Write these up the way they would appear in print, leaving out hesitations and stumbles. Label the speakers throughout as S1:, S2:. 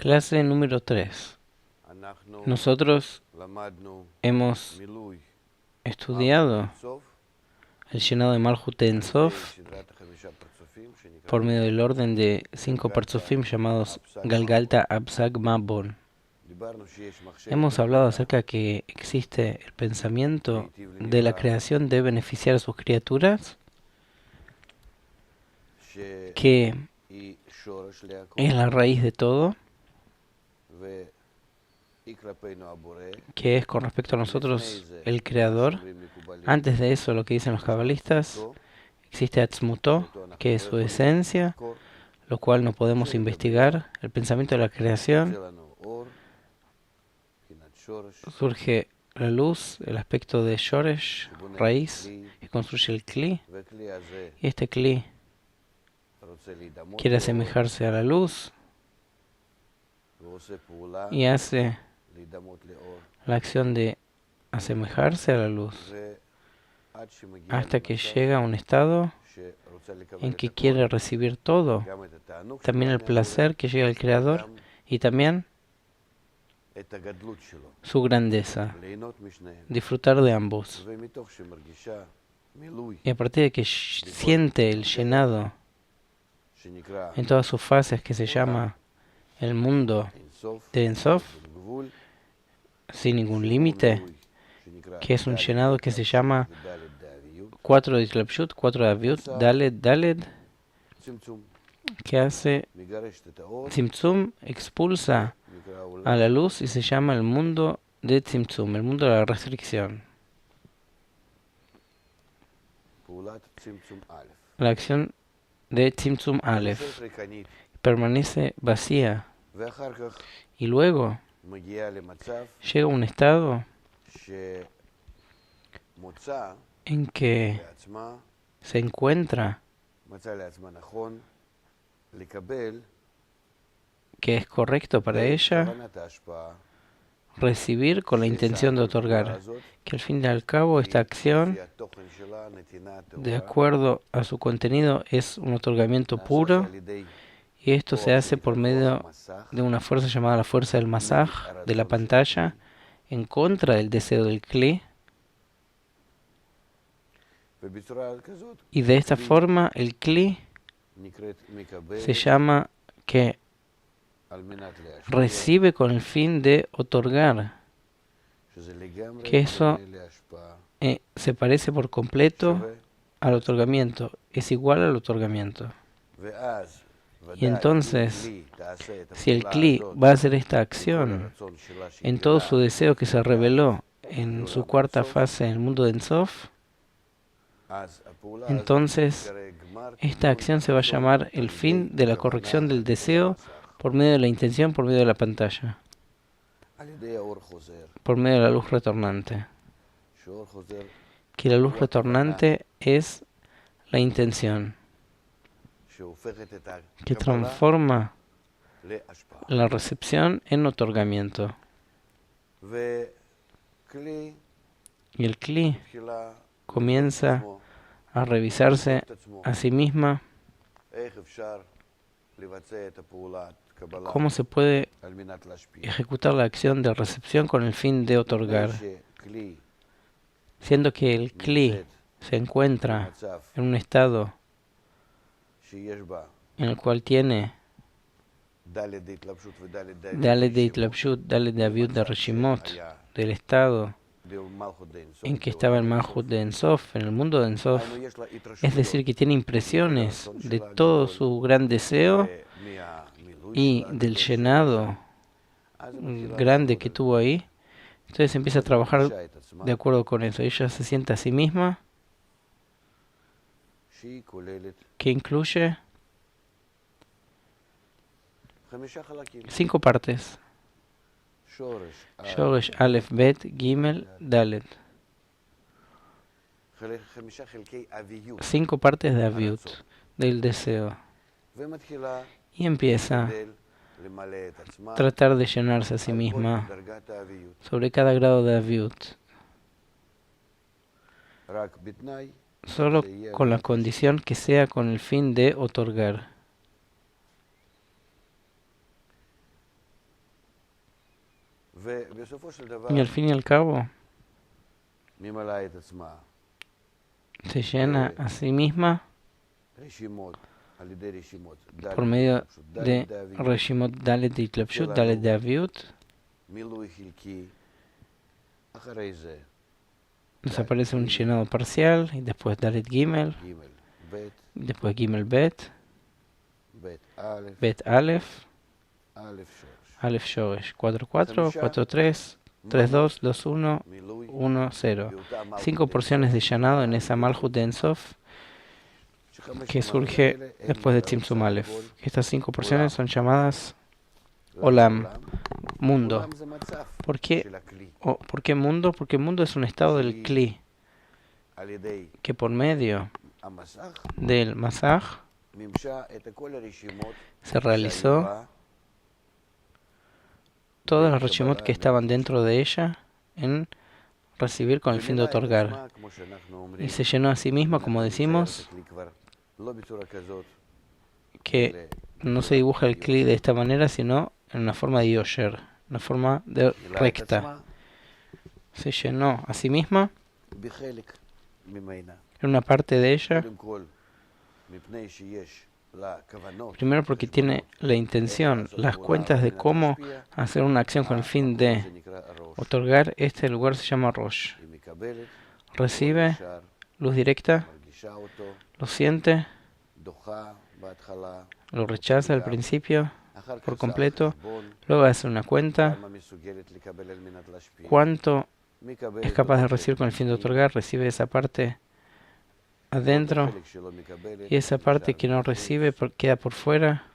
S1: Clase número 3. Nosotros hemos estudiado el llenado de Malhut Ein Sof por medio del orden de 5 parzufim llamados Galgalta, Abzag, Mabon. Hemos hablado acerca de que existe el pensamiento de la creación de beneficiar a sus criaturas, que es la raíz de todo, que es con respecto a nosotros el creador. Antes de eso, lo que dicen los cabalistas, existe Atzmuto, que es su esencia, lo cual no podemos investigar. El pensamiento de la creación, surge la luz, el aspecto de Shoresh, raíz, que construye el Kli, y este Kli quiere asemejarse a la luz y hace la acción de asemejarse a la luz hasta que llega a un estado en que quiere recibir todo, también el placer que llega al Creador y también su grandeza, disfrutar de ambos. Y a partir de que siente el llenado en todas sus fases, que se llama el mundo de Ein Sof, sin ningún límite, que es un llenado que se llama 4 de Itlapshut, 4 de Aviut, Daled, Daled, que hace Tzimtzum, expulsa a la luz y se llama el mundo de Tzimtzum, el mundo de la restricción. La acción de Tzimtzum Aleph permanece vacía y luego llega un estado en que se encuentra que es correcto para ella recibir con la intención de otorgar, que al fin y al cabo esta acción, de acuerdo a su contenido, es un otorgamiento puro, y esto se hace por medio de una fuerza llamada la fuerza del masaj, de la pantalla, en contra del deseo del Kli. Y de esta forma el Kli se llama que recibe con el fin de otorgar, que eso se parece por completo al otorgamiento, es igual al otorgamiento. Y entonces, si el Kli va a hacer esta acción en todo su deseo que se reveló en su cuarta fase en el mundo de Ein Sof, entonces esta acción se va a llamar el fin de la corrección del deseo por medio de la intención, por medio de la pantalla, por medio de la luz retornante. Que la luz retornante es la intención, que transforma la recepción en otorgamiento. Y el Kli comienza a revisarse a sí misma cómo se puede ejecutar la acción de recepción con el fin de otorgar, siendo que el Kli se encuentra en un estado en el cual tiene Daled de Itlapshut, Daled de Aviut de Reshimot, del estado en que estaba el Malhut de Ein Sof, en el mundo de Ein Sof, es decir, que tiene impresiones de todo su gran deseo y del llenado grande que tuvo ahí. Entonces empieza a trabajar de acuerdo con eso. Ella se siente a sí misma, que incluye 5 partes: Shoresh, Aleph, Bet, Gimel, Dalet. 5 partes de Aviut, del deseo. Y empieza a tratar de llenarse a sí misma sobre cada grado de Aviut, solo con la condición que sea con el fin de otorgar. Y al fin y al cabo se llena a sí misma por medio de Reshimot Dalet de Itlapshut, Dalet de Aviut. Nos aparece un llenado parcial y después Dalet Gimel, después Gimel Bet, Bet Aleph, Aleph Shoresh, 4-4, 4-3, 3-2, 2-1, 1-0. 5 porciones de llenado en esa Malhut de Ensof que surge después de Tzimtzum Aleph. Estas 5 porciones son llamadas Olam, mundo. ¿Por qué mundo? Porque mundo es un estado del Kli, que por medio del Masaj se realizó todas las Reshimot que estaban dentro de ella en recibir con el fin de otorgar. Y se llenó a sí misma, como decimos, que no se dibuja el Kli de esta manera, sino en una forma de Yosher, una forma de recta. Se llenó a sí misma en una parte de ella, primero porque tiene la intención, las cuentas de cómo hacer una acción con el fin de otorgar. Este lugar se llama Rosh. Recibe luz directa, lo siente, lo rechaza al principio por completo, luego hace una cuenta, cuánto es capaz de recibir con el fin de otorgar, recibe esa parte adentro y esa parte que no recibe queda por fuera.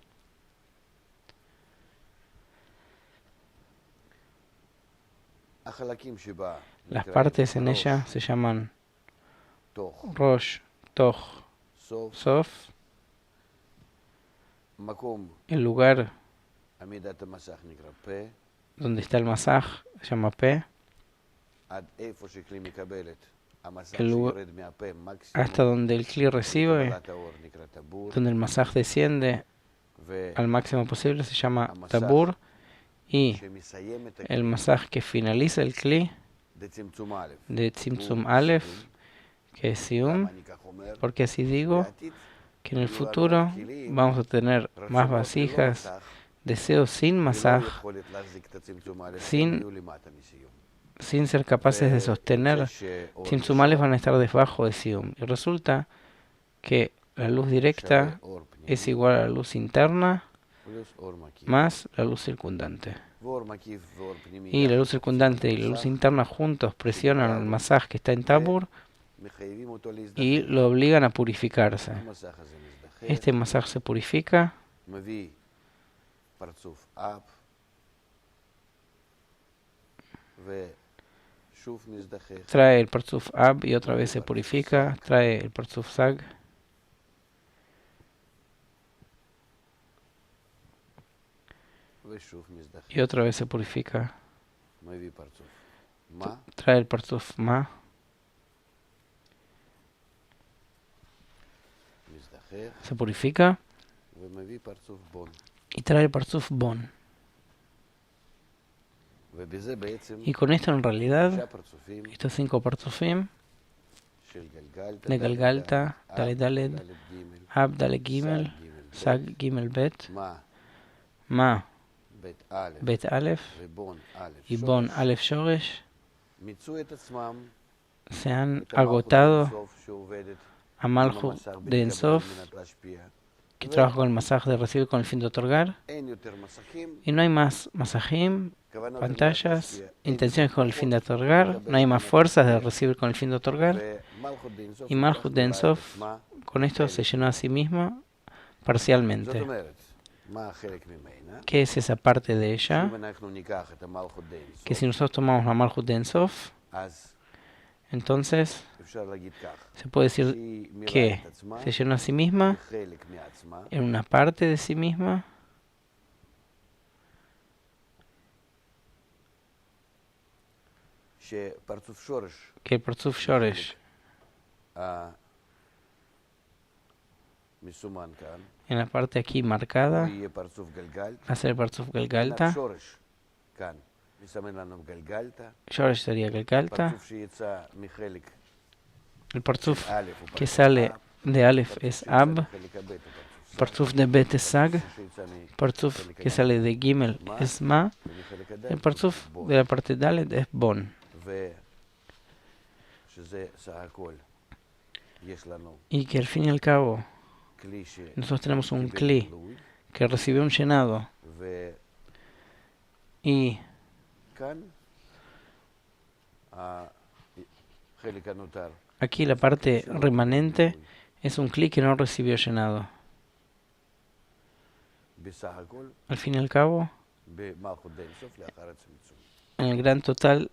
S1: Las partes en ella se llaman Rosh, Toch, Sof. El lugar donde está el masaj se llama P. El lugar hasta donde el Kli recibe, donde el masaj desciende al máximo posible, se llama Tabur. Y el masaj que finaliza el Kli de Tzimtzum Aleph, que es Sium, porque así digo que en el futuro vamos a tener más vasijas, deseos sin masaj, sin ser capaces de sostener. Tzimtzum Aleph van a estar debajo de Sium. Y resulta que la luz directa es igual a la luz interna más la luz circundante. Y la luz circundante y la luz interna juntos presionan al masaj que está en Tabur y lo obligan a purificarse. Este masaj se purifica, trae el Parzuf Ab y otra vez se purifica, trae el Parzuf Sag y otra vez se purifica, trae el Parzuf Ma, se purifica y trae el Parzuf Bon. Y con esto en realidad, estos 5 Parzufim de Galgalta, Dalet Dalet, Ab Dalet Gimel, Sag Gimel Bet, Ma Bet Aleph y Bon Aleph Shoresh se han agotado a Malhut de Ensof, que trabaja con el masaj de recibir con el fin de otorgar, y no hay más masajim, pantallas, intenciones con el fin de otorgar, no hay más fuerzas de recibir con el fin de otorgar, y Malhut de Ensof con esto se llenó a sí misma parcialmente. ¿Qué es esa parte de ella? Que si nosotros tomamos la Malhut de Ensof, entonces se puede decir que se llenó a sí misma en una parte de sí misma, que el Parzuf Shoresh en la parte aquí marcada va a ser el Parzuf Galgalta, Shorsh sería Galgalta. El Parzuf que sale de Aleph es Ab. Parzuf de Bet es Sag. Parzuf que sale de Gimel es Ma. El Parzuf de la parte de Dalet es Bon. Y que al fin y al cabo nosotros tenemos un Kli que recibió un llenado. Y aquí la parte remanente es un Kli que no recibió llenado. Al fin y al cabo, en el gran total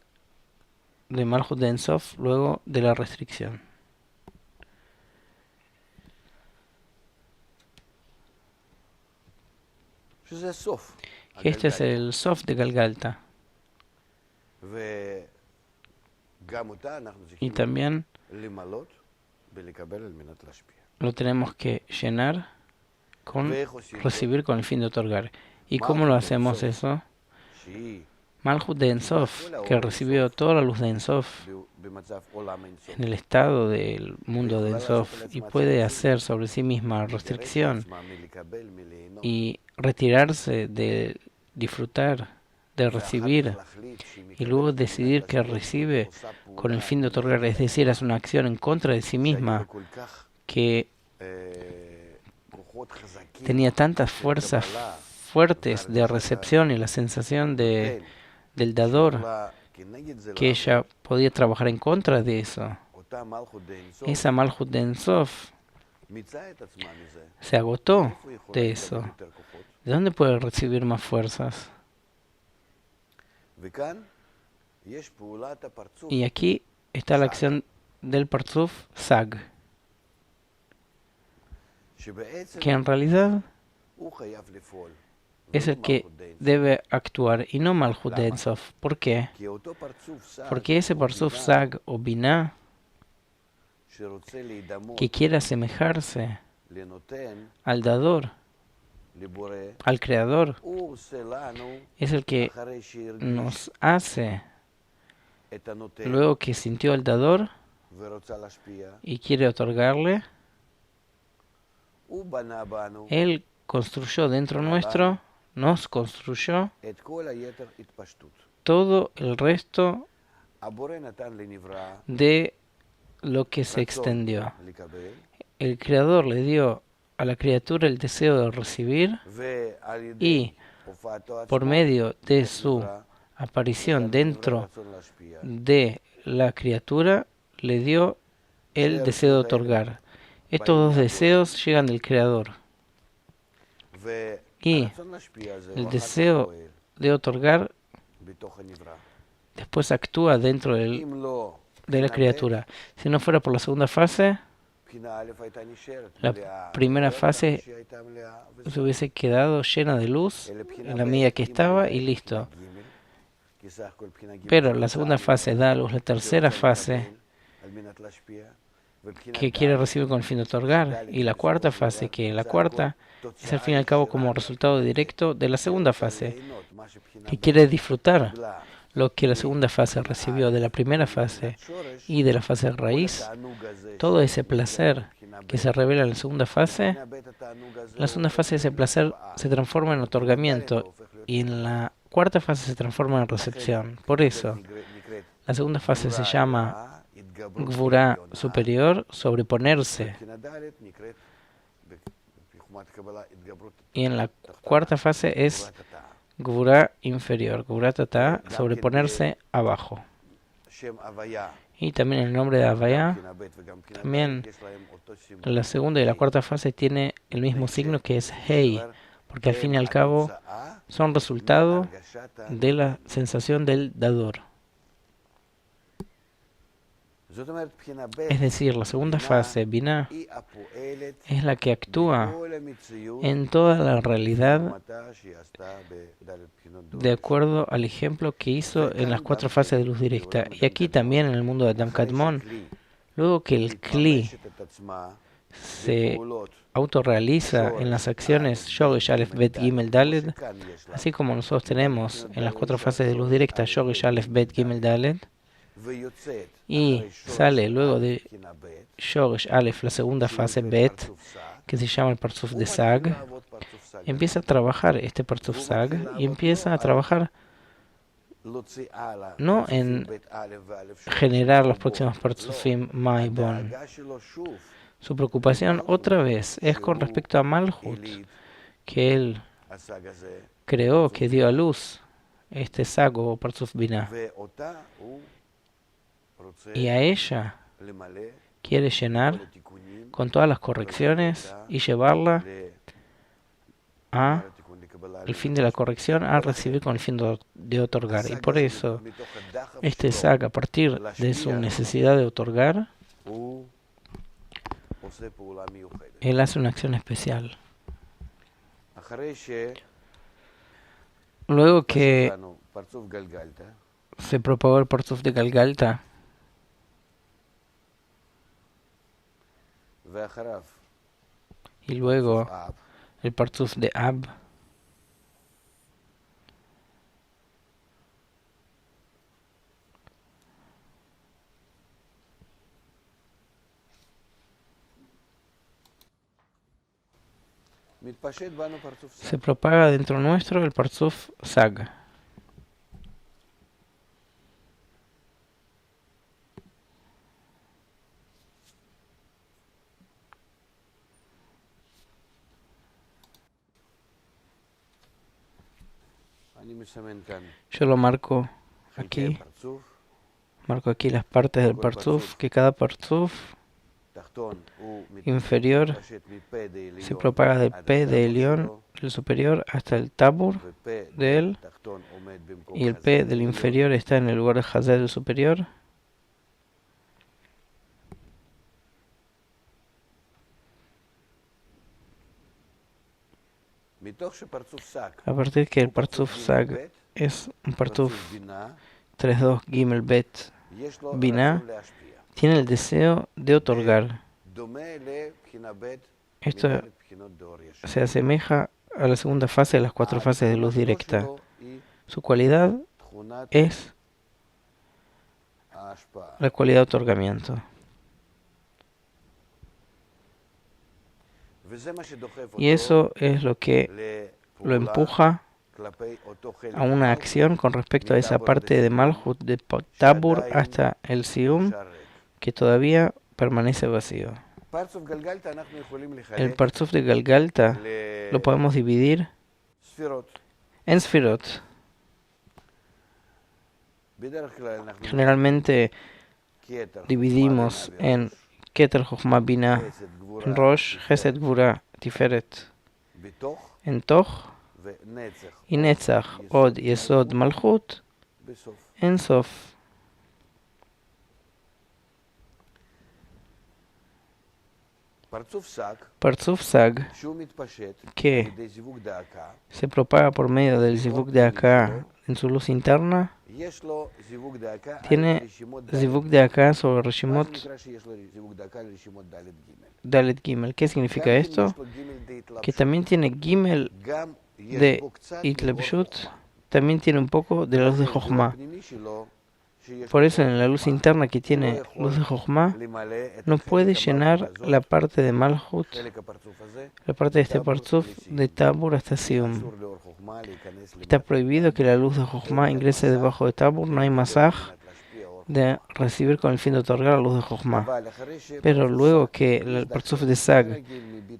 S1: de Malchut de Ein Sof, luego de la restricción. Que este es el Sof de Galgalta. Y también lo tenemos que llenar con recibir con el fin de otorgar. ¿Y cómo lo hacemos eso? Malchut de Ein Sof, que recibió toda la luz de Ein Sof en el estado del mundo de Ein Sof y puede hacer sobre sí misma restricción y retirarse de disfrutar, de recibir y luego decidir que recibe con el fin de otorgar, es decir, es una acción en contra de sí misma que tenía tantas fuerzas fuertes de recepción y la sensación del dador que ella podía trabajar en contra de eso. Esa Malchut de Ein Sof se agotó de eso. ¿De dónde puede recibir más fuerzas? Y aquí está la acción del Parzuf Sag, que en realidad es el que debe actuar y no Malchut de Ein Sof. ¿Por qué? Porque ese Parzuf Sag o Binah que quiere asemejarse al dador, al creador, es el que nos hace, luego que sintió al dador y quiere otorgarle, él construyó dentro nuestro, nos construyó todo el resto de lo que se extendió. El creador le dio a la criatura el deseo de recibir y por medio de su aparición dentro de la criatura le dio el deseo de otorgar. Estos dos deseos llegan del creador y el deseo de otorgar después actúa dentro de la criatura. Si no fuera por la segunda fase, la primera fase se hubiese quedado llena de luz en la medida que estaba y listo. Pero la segunda fase da a luz la tercera fase que quiere recibir con el fin de otorgar, y la cuarta fase, que la cuarta es al fin y al cabo como resultado directo de la segunda fase, que quiere disfrutar lo que la segunda fase recibió de la primera fase y de la fase raíz. Todo ese placer que se revela en la segunda fase de ese placer se transforma en otorgamiento y en la cuarta fase se transforma en recepción. Por eso, la segunda fase se llama Gvura superior, sobreponerse. Y en la cuarta fase es Gvura inferior, Gvura Tata, sobreponerse abajo. Y también el nombre de Havaya, también la segunda y la cuarta fase tiene el mismo signo que es Hei, porque al fin y al cabo son resultado de la sensación del dador. Es decir, la segunda fase, Binah, es la que actúa en toda la realidad de acuerdo al ejemplo que hizo en las cuatro fases de luz directa. Y aquí también en el mundo de Adam Kadmon, luego que el Kli se autorrealiza en las acciones Shorish Aleph Bet Gimel Daled, así como nosotros tenemos en las 4 fases de luz directa Shorish Aleph Bet Gimel Daled, y sale luego de Shorish Aleph la segunda fase Bet, que se llama el Parzuf de Sag, empieza a trabajar este Parzuf Sag y empieza a trabajar no en generar los próximos Parzufim Maibon. Su preocupación otra vez es con respecto a Malhut, que él creó, que dio a luz este Sago o Parzuf Binah, y a ella quiere llenar con todas las correcciones y llevarla a el fin de la corrección, a recibir con el fin de otorgar. Y por eso este Sag, a partir de su necesidad de otorgar, él hace una acción especial. Luego que se propagó el Parzuf de Galgalta, y luego el Parzuf de Ab, se propaga dentro nuestro el Parzuf Sag. Yo lo marco aquí las partes del Parzuf, que cada Parzuf inferior se propaga del P de Elión, el superior, hasta el Tabur de él, y el P del inferior está en el lugar de Hazed del superior. A partir que el Parzuf Sag es un Parzuf 3-2 Gimel Bet Binah, tiene el deseo de otorgar. Esto se asemeja a la segunda fase de las 4 fases de luz directa. Su cualidad es la cualidad de otorgamiento. Y eso es lo que lo empuja a una acción con respecto a esa parte de Malhut, de Tabur hasta el Sium, que todavía permanece vacío. El Parzuf de Galgalta lo podemos dividir en Sfirot. Generalmente dividimos en Keter Chochma Binah, en Rosh, Chesed Gvura, Tiferet, en Toch y Netzach, Od, Yesod, Malchut, en Sof. Parzuf Sag, que se propaga por medio del Zivuk de Acá en su luz interna, tiene Zivuk de Acá sobre Reshimot Dalet Gimel. ¿Qué significa esto? Que también tiene Gimel de Itlebshut, también tiene un poco de la luz de Jochma. Por eso en la luz interna que tiene luz de Jochma no puede llenar la parte de Malhut, la parte de este Parzuf de Tabur hasta Sium. Está prohibido que la luz de Jochma ingrese debajo de Tabur, no hay masaj de recibir con el fin de otorgar la luz de Jochma. Pero luego que el Parzuf de Sag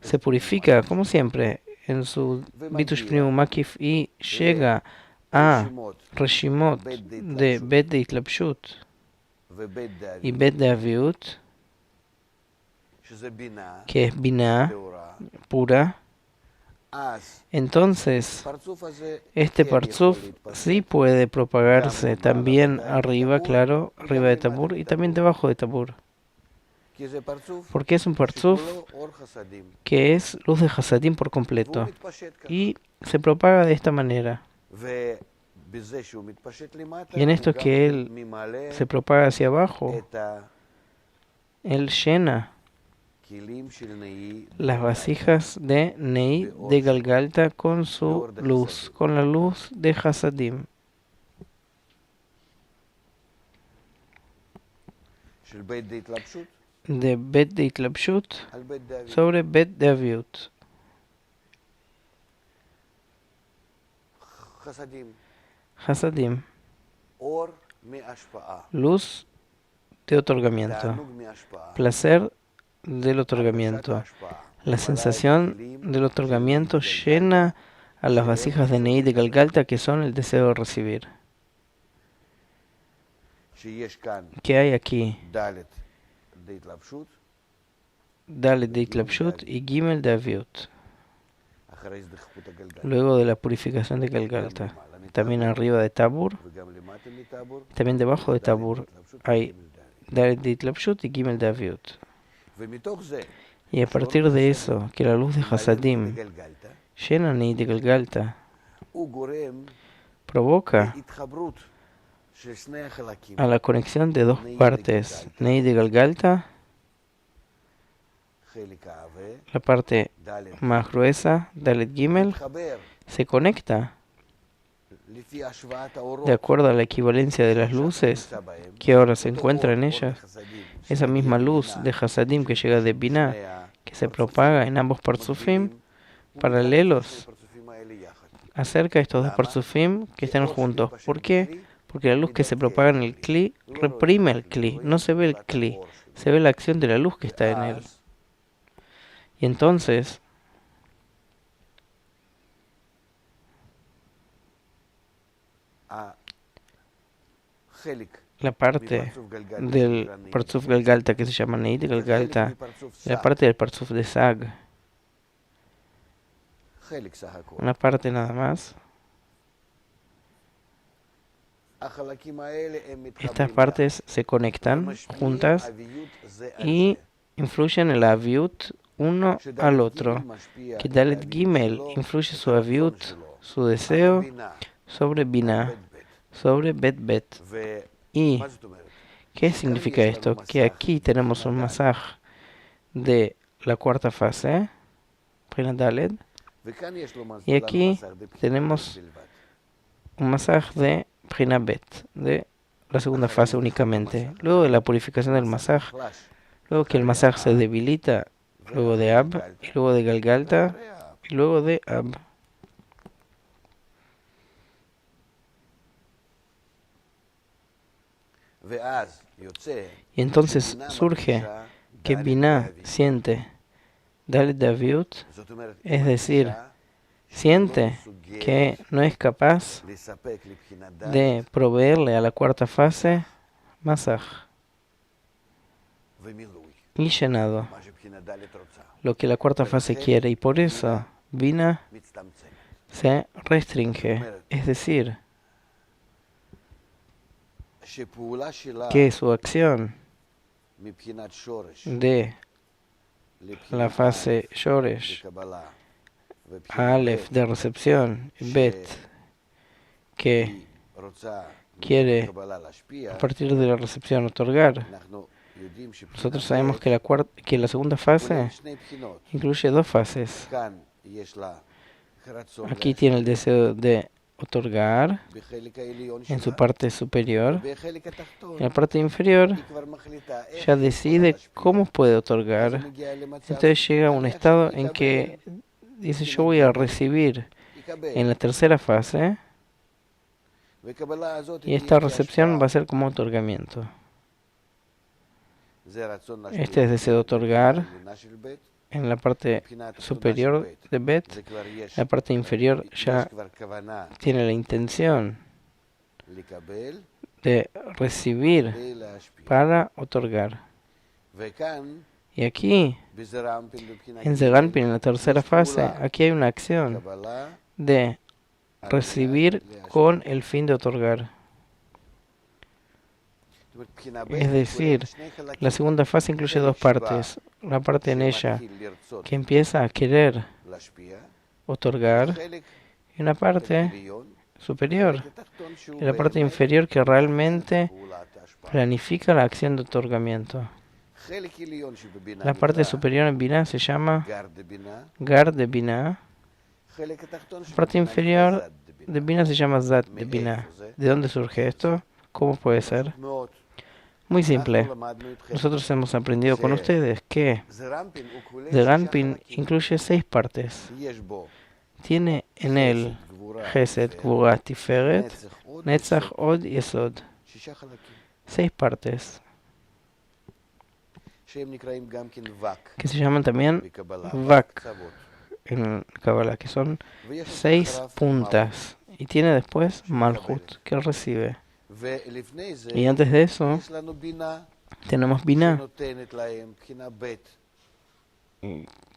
S1: se purifica, como siempre, en su Bitush Pnimu Makif y llega a Reshimot de Bet de Itlapshut y Bet de Aviut, que es Binah pura, entonces este Parzuf sí puede propagarse también arriba, claro, arriba de Tabur y también debajo de Tabur. Porque es un Parzuf que es luz de Hasadim por completo y se propaga de esta manera. Y en esto que él se propaga hacia abajo, él llena las vasijas de Nei de Galgalta con su luz, con la luz de Hasadim, de Bet de Itlapshut sobre Bet de Aviut. Hasadim, luz de otorgamiento, placer del otorgamiento. La sensación del otorgamiento llena a las vasijas de Nei de Galgalta, que son el deseo de recibir. ¿Qué hay aquí? Dalet de Itlapshut y Gimel de Aviut. Luego de la purificación de Galgalta, también arriba de Tabur, también debajo de Tabur, hay Dalet de Itlapshut y Gimel de Aviut. Y a partir de eso, que la luz de Hasadim llena Nei de Galgalta, provoca a la conexión de dos partes, Nei de Galgalta, la parte más gruesa, Dalet Gimel, se conecta de acuerdo a la equivalencia de las luces que ahora se encuentra en ellas. Esa misma luz de Hasadim que llega de Binah, que se propaga en ambos Parzufim paralelos, acerca a estos dos Parzufim que están juntos. ¿Por qué? Porque la luz que se propaga en el Kli reprime el Kli, no se ve el Kli, se ve la acción de la luz que está en él. Y entonces, la parte del Parzuf Galgalta que se llama Nei de Galgalta, la parte del Parzuf de Sag, una parte nada más. Estas partes se conectan juntas y influyen en la Aviut uno al otro. Que Dalet Gimel influye su Aviut, su deseo, sobre Binah, sobre Bet Bet. ¿Y qué significa esto? Que aquí tenemos un masaj de la cuarta fase, Prinat Dalet, y aquí tenemos un masaj de Prinat Bet, de la segunda fase únicamente. Luego de la purificación del masaj, luego que el masaj se debilita, luego de Ab, y luego de Galgalta, y luego de Ab. Y entonces surge que Binah siente Dalet de Aviut, es decir, siente que no es capaz de proveerle a la cuarta fase masaj y llenado, lo que la cuarta fase quiere, y por eso Binah se restringe, es decir, que su acción de la fase Shoresh, Aleph de recepción, Bet, que quiere a partir de la recepción otorgar. Nosotros sabemos que la segunda fase incluye dos fases. Aquí tiene el deseo de otorgar en su parte superior. En la parte inferior ya decide cómo puede otorgar. Entonces llega a un estado en que dice: yo voy a recibir en la tercera fase, y esta recepción va a ser como otorgamiento. Este es deseo de otorgar en la parte superior de Bet. La parte inferior ya tiene la intención de recibir para otorgar. Y aquí, en Zeranpin, en la tercera fase, aquí hay una acción de recibir con el fin de otorgar. Es decir, la segunda fase incluye dos partes. Una parte en ella que empieza a querer otorgar, y una parte superior, y la parte inferior que realmente planifica la acción de otorgamiento. La parte superior en Binah se llama Gar de Binah. La parte inferior de Binah se llama Zat de Binah. ¿De dónde surge esto? ¿Cómo puede ser? Muy simple. Nosotros hemos aprendido con ustedes que Zeranpin incluye 6 partes. Tiene en él Chesed, Gvura, Tiferet, Netzach, Od y Esod. 6 partes que se llaman también Vak en Kabbalah, que son 6 puntas. Y tiene después Malchut, que recibe. Y antes de eso, tenemos Binah,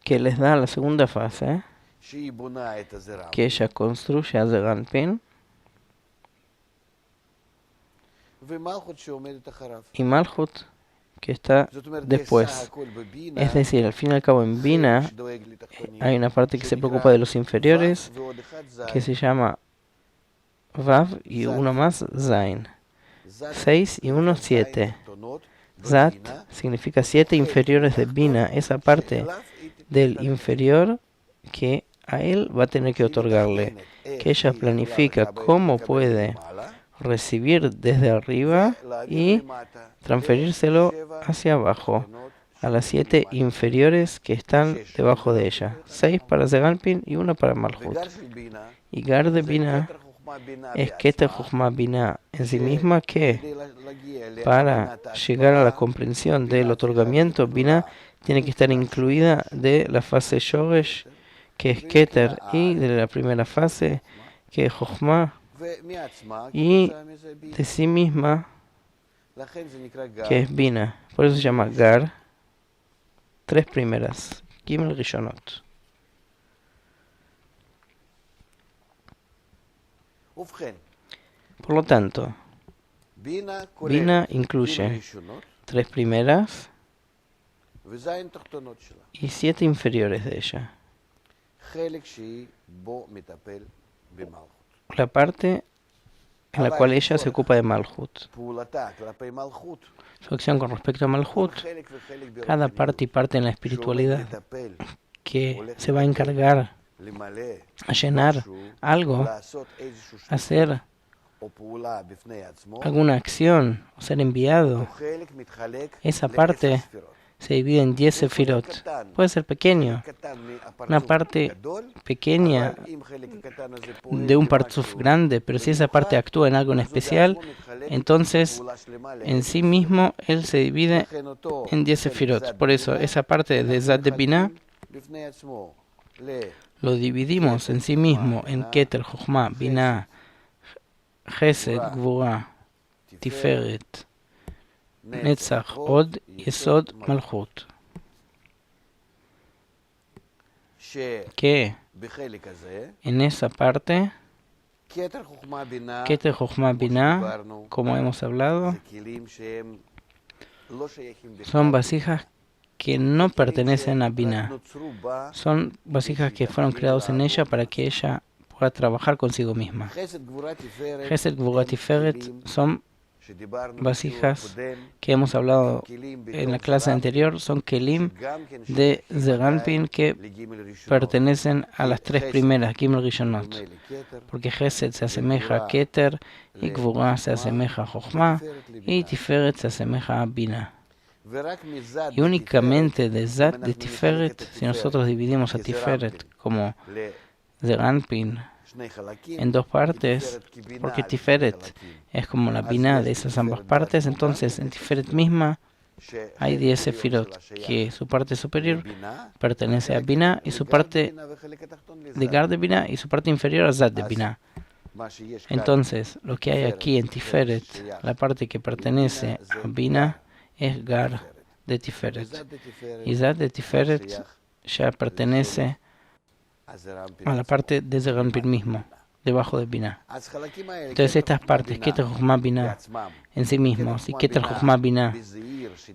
S1: que les da la segunda fase, que ella construye a Zeranpin, y Malchut, que está después. Es decir, al fin y al cabo en Binah hay una parte que se preocupa de los inferiores, que se llama Vav, y uno más Zain. 6 y 1, 7. Zat significa 7 inferiores de Binah, esa parte del inferior que a él va a tener que otorgarle, que ella planifica cómo puede recibir desde arriba y transferírselo hacia abajo, a las 7 inferiores que están debajo de ella. 6 para Zeranpin y 1 para Malchut. Y Gar de Binah es Keter Chochma Binah en sí misma, que para llegar a la comprensión del otorgamiento, Binah tiene que estar incluida de la fase Shoresh, que es Keter, y de la primera fase, que es Chochma, y de sí misma, que es Binah. Por eso se llama Gar. 3 primeras. Gimel Rishonot. Por lo tanto, Binah incluye 3 primeras y 7 inferiores de ella. La parte en la cual ella se ocupa de Malchut. Su acción con respecto a Malchut, cada parte y parte en la espiritualidad que se va a encargar a llenar algo, hacer alguna acción o ser enviado, esa parte se divide en 10 sefirot. Puede ser pequeño, una parte pequeña de un partzuf grande, pero si esa parte actúa en algo en especial, entonces en sí mismo él se divide en 10 sefirot. Por eso esa parte de Zat de Binah lo dividimos en sí mismo en Keter, Chochma, Binah, Chesed, Gvura, Tiferet, Netzach, Od, Yesod, Malchut. Que en esa parte, Keter, Chochma, Binah, como hemos hablado, son vasijas que no pertenecen a Binah. Son vasijas que fueron creadas en ella para que ella pueda trabajar consigo misma. Chesed, Gvura, Tiferet son vasijas que hemos hablado en la clase anterior, son kelim de Zeranpin que pertenecen a las 3 primeras, Gimel Rishonot, porque Chesed se asemeja a Keter, y Gvura se asemeja a Chochma, y Tiferet se asemeja a Binah. Y únicamente de Zat de Tiferet, si nosotros dividimos a Tiferet como Zeranpin en 2 partes, porque Tiferet es como la Binah de esas ambas partes, entonces en Tiferet misma hay 10 sefirot, que su parte superior pertenece a Binah, y su parte de Gar de Binah, y su parte inferior a Zat de Binah. Entonces, lo que hay aquí en Tiferet, la parte que pertenece a Binah, es Gar de Tiferet. Y Zat de Tiferet ya pertenece a la parte de Zeranpin mismo, debajo de Binah. Entonces estas partes, Keter, Chochma, Binah, en sí mismos, y Keter, Chochma, Binah,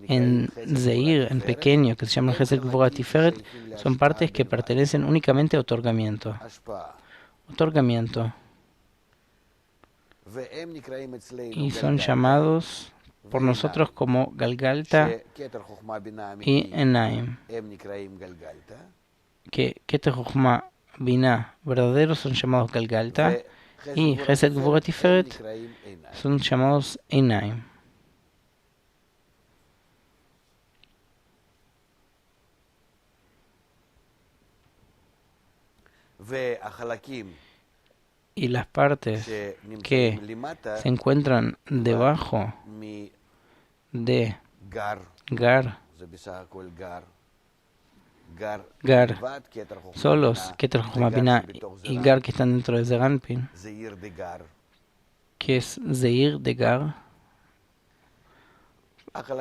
S1: en Zeir, en pequeño, que se llama Chesed, Gvura, Tiferet, son partes que pertenecen únicamente a otorgamiento. Otorgamiento. Y son llamados por nosotros como Galgalta y Enaim, que Keter Jochma Binah verdaderos son llamados Galgalta y Gesed Gvura Tiferet son llamados Enaim. Y las partes que se encuentran debajo de Gar, solos Keter Jochma Binah y Gar que están dentro de Zeranpin, que es Zeir de Gar,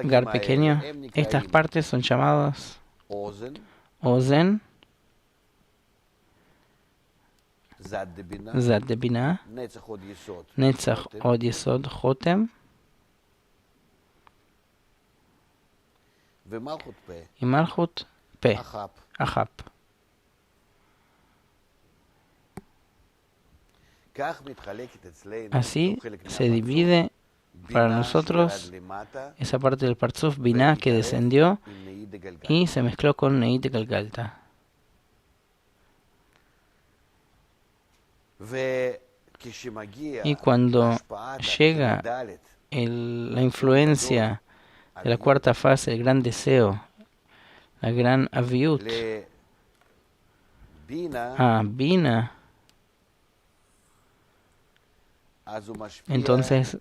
S1: Gar pequeño. Estas partes son llamadas Ozen, Zad de Binah, Netzach Od Yesod Chotem y Malchut Pe, Achap. Así se divide para nosotros esa parte del Partzuf Binah que descendió y se mezcló con Neid de Galgalta. Y cuando llega la influencia de la cuarta fase, el gran deseo, la gran aviut, a Bina, entonces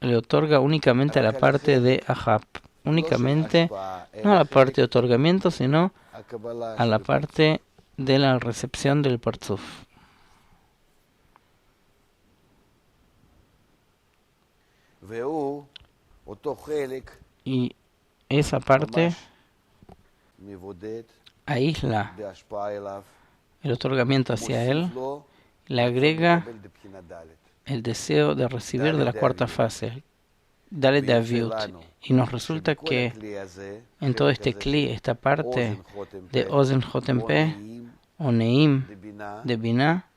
S1: le otorga únicamente a la parte de Ahab, únicamente, no a la parte de otorgamiento, sino a la parte de la recepción del Partzuf. Y esa parte aísla el otorgamiento hacia él, le agrega el deseo de recibir de la cuarta fase, Dalet de Aviut, y nos resulta que en todo este Kli, esta parte de Ozen Jotem Pe, o Neim de Binah,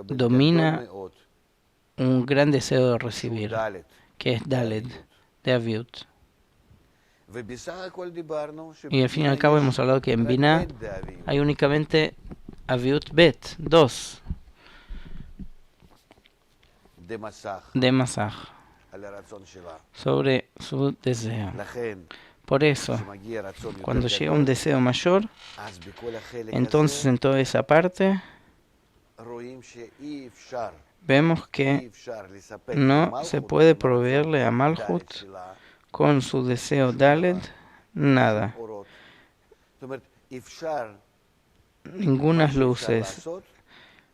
S1: domina un gran deseo de recibir, que es Dalet de Aviut. Y al fin y al cabo hemos hablado que en Binah hay únicamente Aviut Bet, 2, de Masaj, sobre su deseo. Por eso, cuando llega un deseo mayor, entonces en toda esa parte vemos que no se puede proveerle a Malchut con su deseo Dalet nada. Ningunas luces.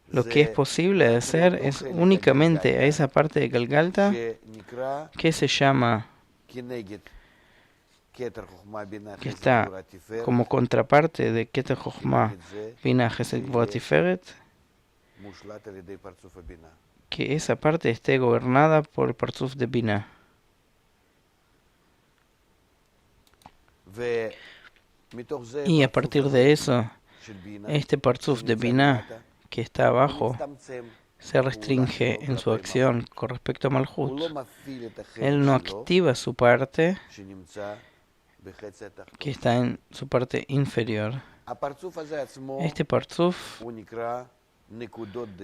S1: Lo que es posible hacer es únicamente a esa parte de Galgalta que se llama, que está como contraparte de Keter Jochma Binah Gesed Gvura Tiferet, que esa parte esté gobernada por el Partzuf de Binah. Y a partir de eso, este Partzuf de Binah que está abajo se restringe en su acción con respecto a Malchut. Él no activa su parte que está en su parte inferior. Este Partzuf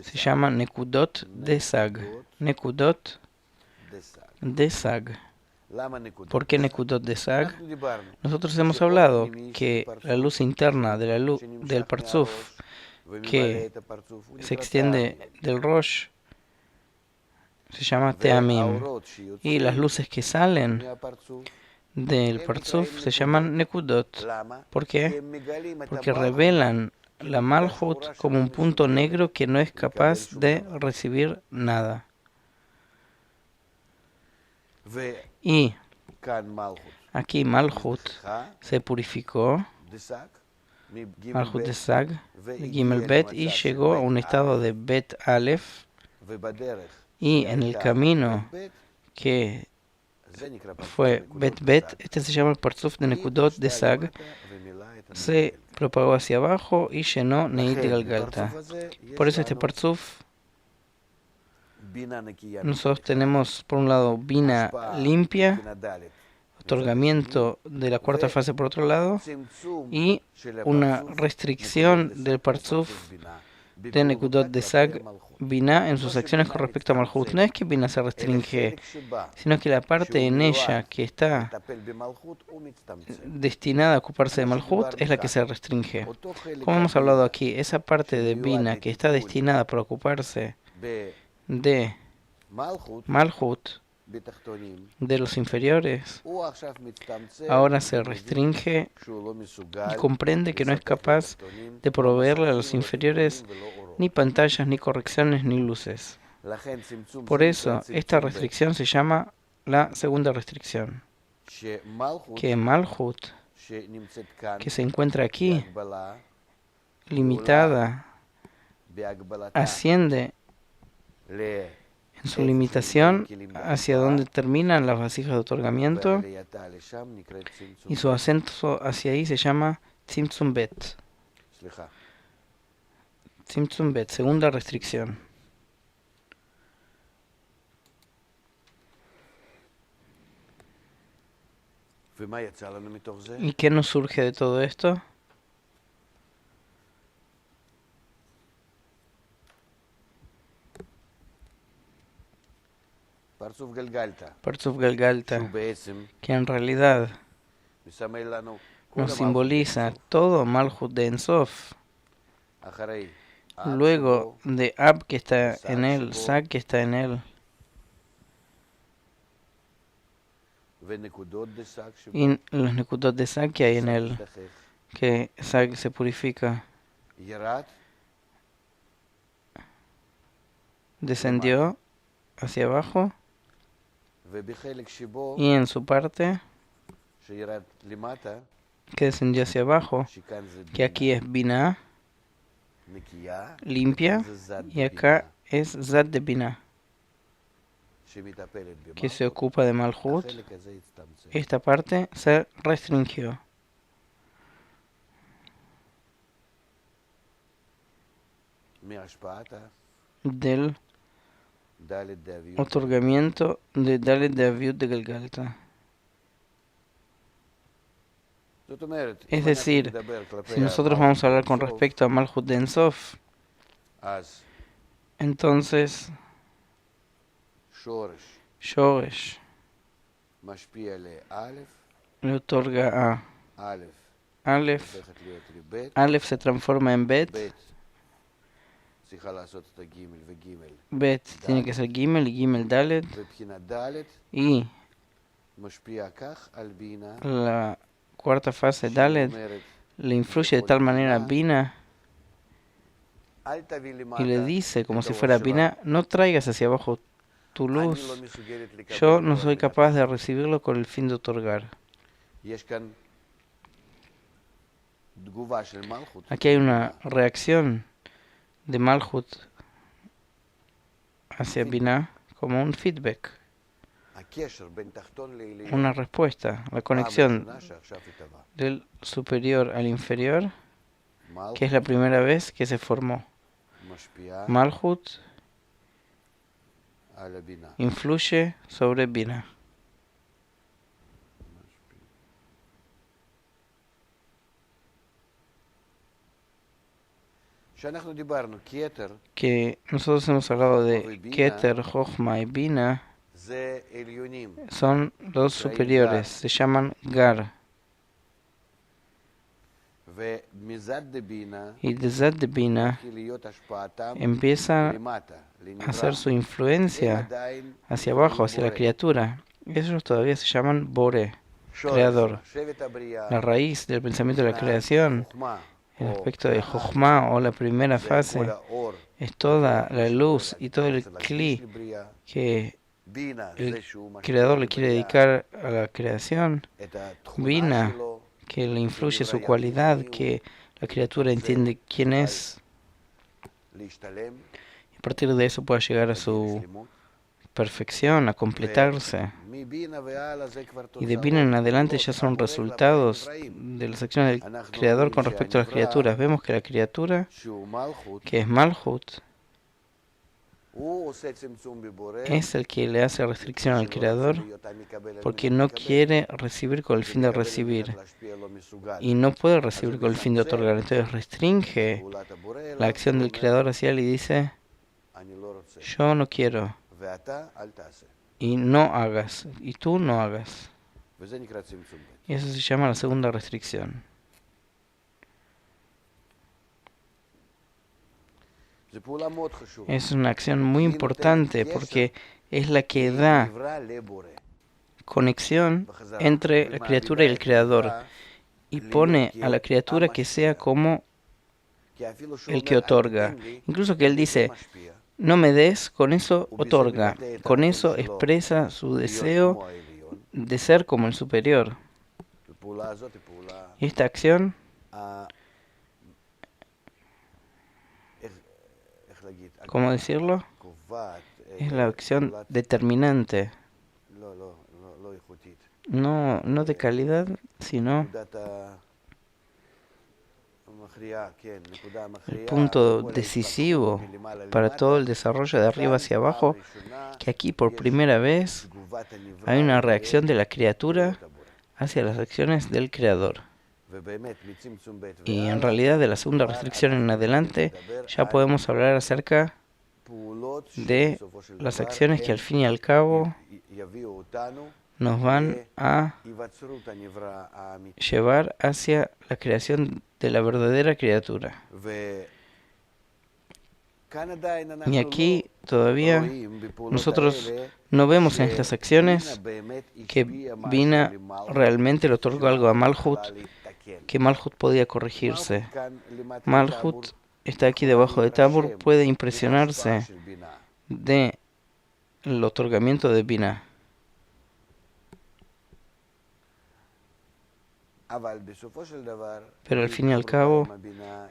S1: se llama Nekudot de Sag. Nekudot de Sag. ¿Por qué Nekudot de Sag? Nosotros hemos hablado que la luz interna de la luz del Partzuf que se extiende del Rosh se llama Teamim, y las luces que salen del Partzuf se llaman Nekudot. ¿Por qué? Porque revelan la Malchut como un punto negro que no es capaz de recibir nada. Y aquí Malchut se purificó, Malchut de Sag, de Gimel Bet, y llegó a un estado de Bet Aleph, y en el camino que fue Bet Bet, este se llama el Partzuf de Nekudot de Sag, se propagó hacia abajo y llenó Neid de Galgalta. Por eso este Partzuf nosotros tenemos por un lado Bina limpia, otorgamiento de la cuarta fase por otro lado, y una restricción del Parzuf de Nekudot de Sag Binah en sus acciones con respecto a Malhut. No es que Binah se restringe, sino que la parte en ella que está destinada a ocuparse de Malhut es la que se restringe. Como hemos hablado aquí, esa parte de Binah que está destinada para ocuparse de Malhut, de los inferiores, ahora se restringe y comprende que no es capaz de proveerle a los inferiores ni pantallas, ni correcciones, ni luces. Por eso, esta restricción se llama la segunda restricción, que Malhut, que se encuentra aquí, limitada, asciende en su limitación hacia donde terminan las vasijas de otorgamiento, y su ascenso hacia ahí se llama Tzimtzum Bet. Tzimtzum Bet, segunda restricción. ¿Y qué nos surge de todo esto? Parzuf Galgalta, que en realidad nos simboliza todo Malhut de Ensof, luego de Ab que está en él, Sag que está en él, y los Nekudot de Sag que hay en él, que Sag se purifica, descendió hacia abajo, y en su parte que descendió hacia abajo, que aquí es Binah, limpia, y acá es Zat de Binah, que se ocupa de Malhut. Esta parte se restringió. Del otorgamiento de Dalet de Aviut de Galgalta. Es decir, si nosotros vamos a hablar con respecto a Malhut de Ensof, entonces Shoresh le otorga a Aleph, Aleph se transforma en Bet, Bet tiene que ser Gimel y Gimel Dalet, y la cuarta fase Dalet le influye de tal manera a Bina y le dice como si fuera Bina: no traigas hacia abajo tu luz, yo no soy capaz de recibirlo con el fin de otorgar. Aquí hay una reacción de Malhut hacia Binah como un feedback, una respuesta, la conexión del superior al inferior, que es la primera vez que se formó. Malhut influye sobre Binah. Que nosotros hemos hablado de Keter, Jochma y Binah, son los superiores, se llaman Gar. Y de Zat de Binah empieza a hacer su influencia hacia abajo, hacia la criatura. Ellos todavía se llaman Bore, creador. La raíz del pensamiento de la creación, el aspecto de Jochma o la primera fase, es toda la luz y todo el Kli que el creador le quiere dedicar a la creación. Binah, que le influye su cualidad, que la criatura entiende quién es, y a partir de eso pueda llegar a su perfección, a completarse. Y de Binah en adelante ya son resultados de las acciones del creador con respecto a las criaturas. Vemos que la criatura, que es Malhut, es el que le hace restricción al Creador porque no quiere recibir con el fin de recibir y no puede recibir con el fin de otorgar. Entonces restringe la acción del Creador hacia él y dice, yo no quiero y no hagas, y tú no hagas. Y eso se llama la segunda restricción. Es una acción muy importante porque es la que da conexión entre la criatura y el Creador y pone a la criatura que sea como el que otorga. Incluso que él dice, no me des, con eso otorga, con eso expresa su deseo de ser como el superior. Y esta acción ¿cómo decirlo? Es la acción determinante. No de calidad, sino el punto decisivo para todo el desarrollo de arriba hacia abajo, que aquí por primera vez hay una reacción de la criatura hacia las acciones del Creador. Y en realidad de la segunda restricción en adelante ya podemos hablar acerca de las acciones que al fin y al cabo nos van a llevar hacia la creación de la verdadera criatura. Y aquí todavía nosotros no vemos en estas acciones que Bina realmente le otorgó algo a Malhut, que Malhut podía corregirse. Malhut está aquí debajo de Tabur, puede impresionarse del otorgamiento de Bina. Pero al fin y al cabo,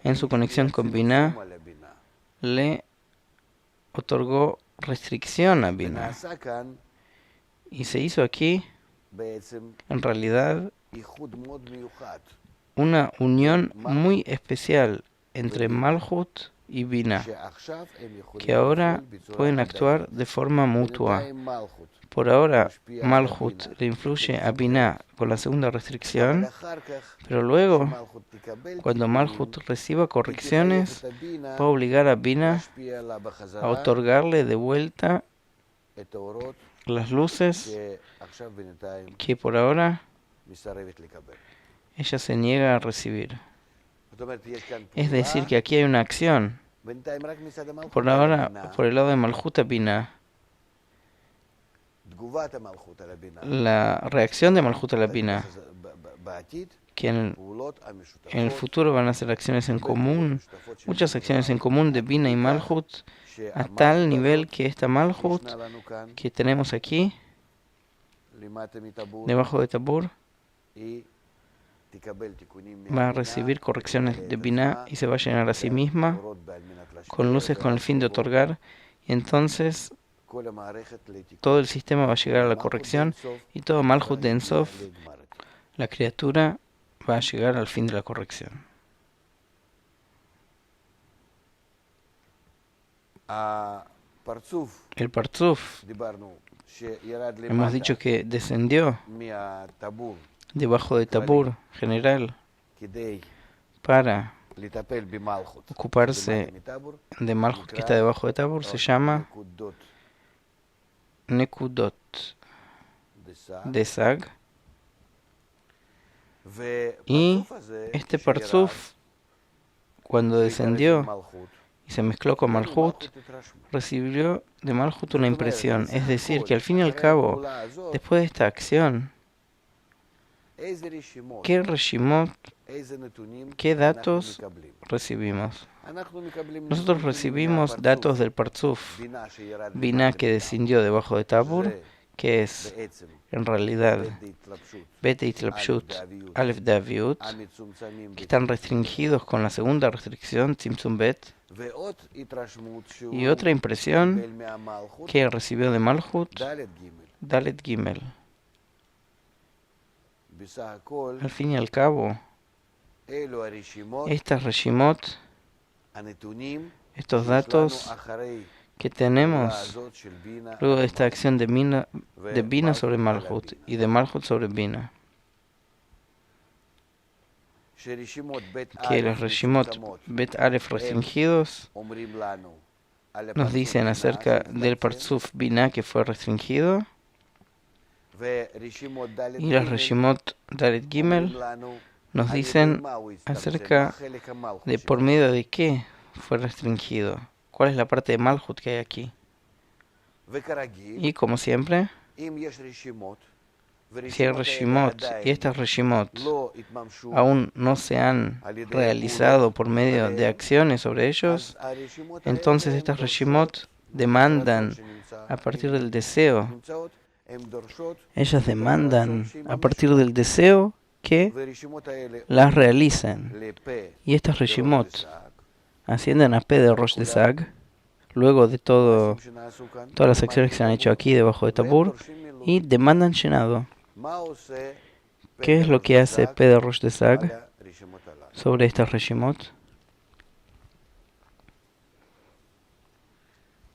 S1: en su conexión con Binah, le otorgó restricción a Binah. Y se hizo aquí, en realidad, una unión muy especial entre Malhut y Binah, que ahora pueden actuar de forma mutua. Por ahora, Malhut le influye a Binah con la segunda restricción, pero luego, cuando Malhut reciba correcciones, va a obligar a Binah a otorgarle de vuelta las luces que por ahora ella se niega a recibir. Es decir, que aquí hay una acción. Por ahora, por el lado de Malhut a Binah, la reacción de Malhut a la Binah, que en el futuro van a hacer acciones en común, muchas acciones en común de Binah y Malhut, a tal nivel que esta Malhut que tenemos aquí, debajo de Tabur, va a recibir correcciones de Binah y se va a llenar a sí misma con luces con el fin de otorgar, y entonces todo el sistema va a llegar a la corrección y todo Malhut de Ensof, la criatura, va a llegar al fin de la corrección. El Parzuf, hemos dicho que descendió debajo de Tabur general para ocuparse de Malhut que está debajo de Tabur, se llama Nekudot de Sag. Y este Parzuf, cuando descendió y se mezcló con Malhut, recibió de Malhut una impresión. Es decir, que al fin y al cabo, después de esta acción, ¿qué reshimot, qué datos recibimos? Nosotros recibimos datos del Parzuf, Binah que descendió debajo de Tabur, que es en realidad Bet Itlapshut, Aleph Daviut, que están restringidos con la segunda restricción, Tzimtzum Bet, y otra impresión que recibió de Malhut, Dalet Gimel. Al fin y al cabo, estas reshimot, estos datos que tenemos luego de esta acción de Bina sobre Malhut y de Malhut sobre Bina. Que los Reshimot Bet Aleph restringidos nos dicen acerca del Parzuf Bina que fue restringido, y los Reshimot Dalet Gimel nos dicen acerca de por medio de qué fue restringido, cuál es la parte de Malhut que hay aquí. Y como siempre, si hay Reshimot y estas Reshimot aún no se han realizado por medio de acciones sobre ellos, entonces estas Reshimot demandan a partir del deseo. Ellas demandan a partir del deseo que las realicen. Y estas Reshimot ascienden a P de Rosh de Sag, luego de todas las acciones que se han hecho aquí debajo de Tabur, y demandan llenado. ¿Qué es lo que hace P de Rosh de Sag sobre estas Reshimot?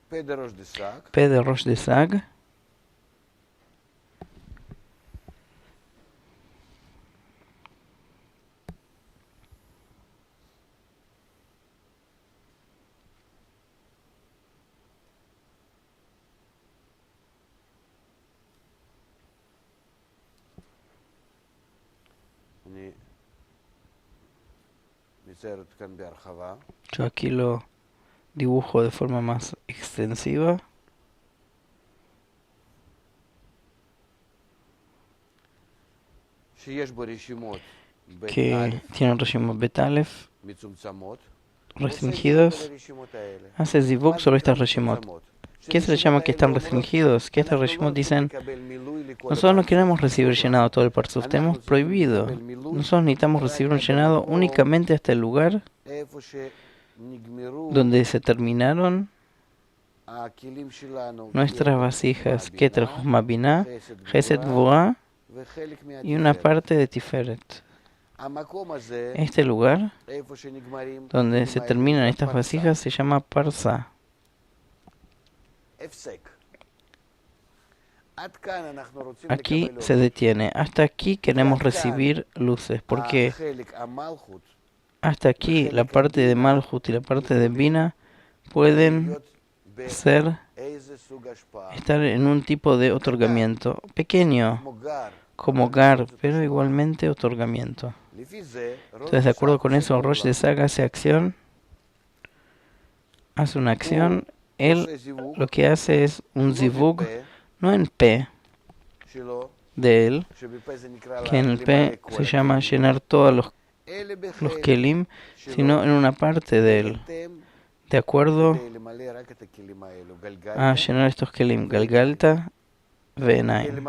S1: P de Rosh de Sag yo aquí lo dibujo de forma más extensiva. Que tienen Reshimot Bet Aleph restringidos, hace Zivug sobre estas Reshimot. ¿Qué se les llama que están restringidos? Que estas Reshimot dicen: nosotros no queremos recibir llenado todo el Parzuf, tenemos prohibido. Nosotros necesitamos recibir un llenado únicamente hasta el lugar donde se terminaron nuestras vasijas Keter Chochma Binah, Chesed Gvurah y una parte de Tiferet. Este lugar donde se terminan estas vasijas se llama Parsa. Aquí se detiene. Hasta aquí queremos recibir luces, porque hasta aquí la parte de Malhut y la parte de Bina pueden estar en un tipo de otorgamiento pequeño, como Gar, pero igualmente otorgamiento. Entonces, de acuerdo con eso, Rosh de Sag hace una acción. Él lo que hace es un zivug, no en P de él, que en el P se llama llenar todos los kelim, sino en una parte de él, de acuerdo a llenar estos kelim, Galgalta ve Enaim.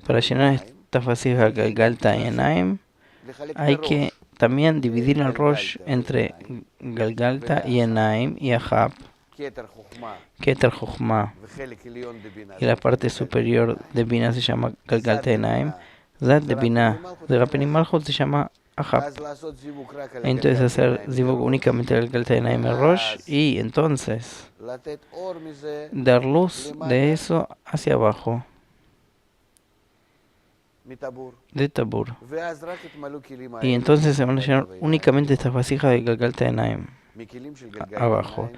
S1: Para llenar estas vasijas Galgalta y Enaim, hay que también dividir el Rosh entre Galgalta y Enaim y Ahab, Keter Chochma, y la parte superior de Bina se llama Galgalta Enaim. Zat de Bina de Rapin Malhut se llama Ahab. Entonces hacer Zivug únicamente Galgalta Enaim el Rosh, y entonces dar luz de eso hacia abajo, de Tabur. Y entonces se van a llenar únicamente estas vasijas de Galgalta Enaim abajo,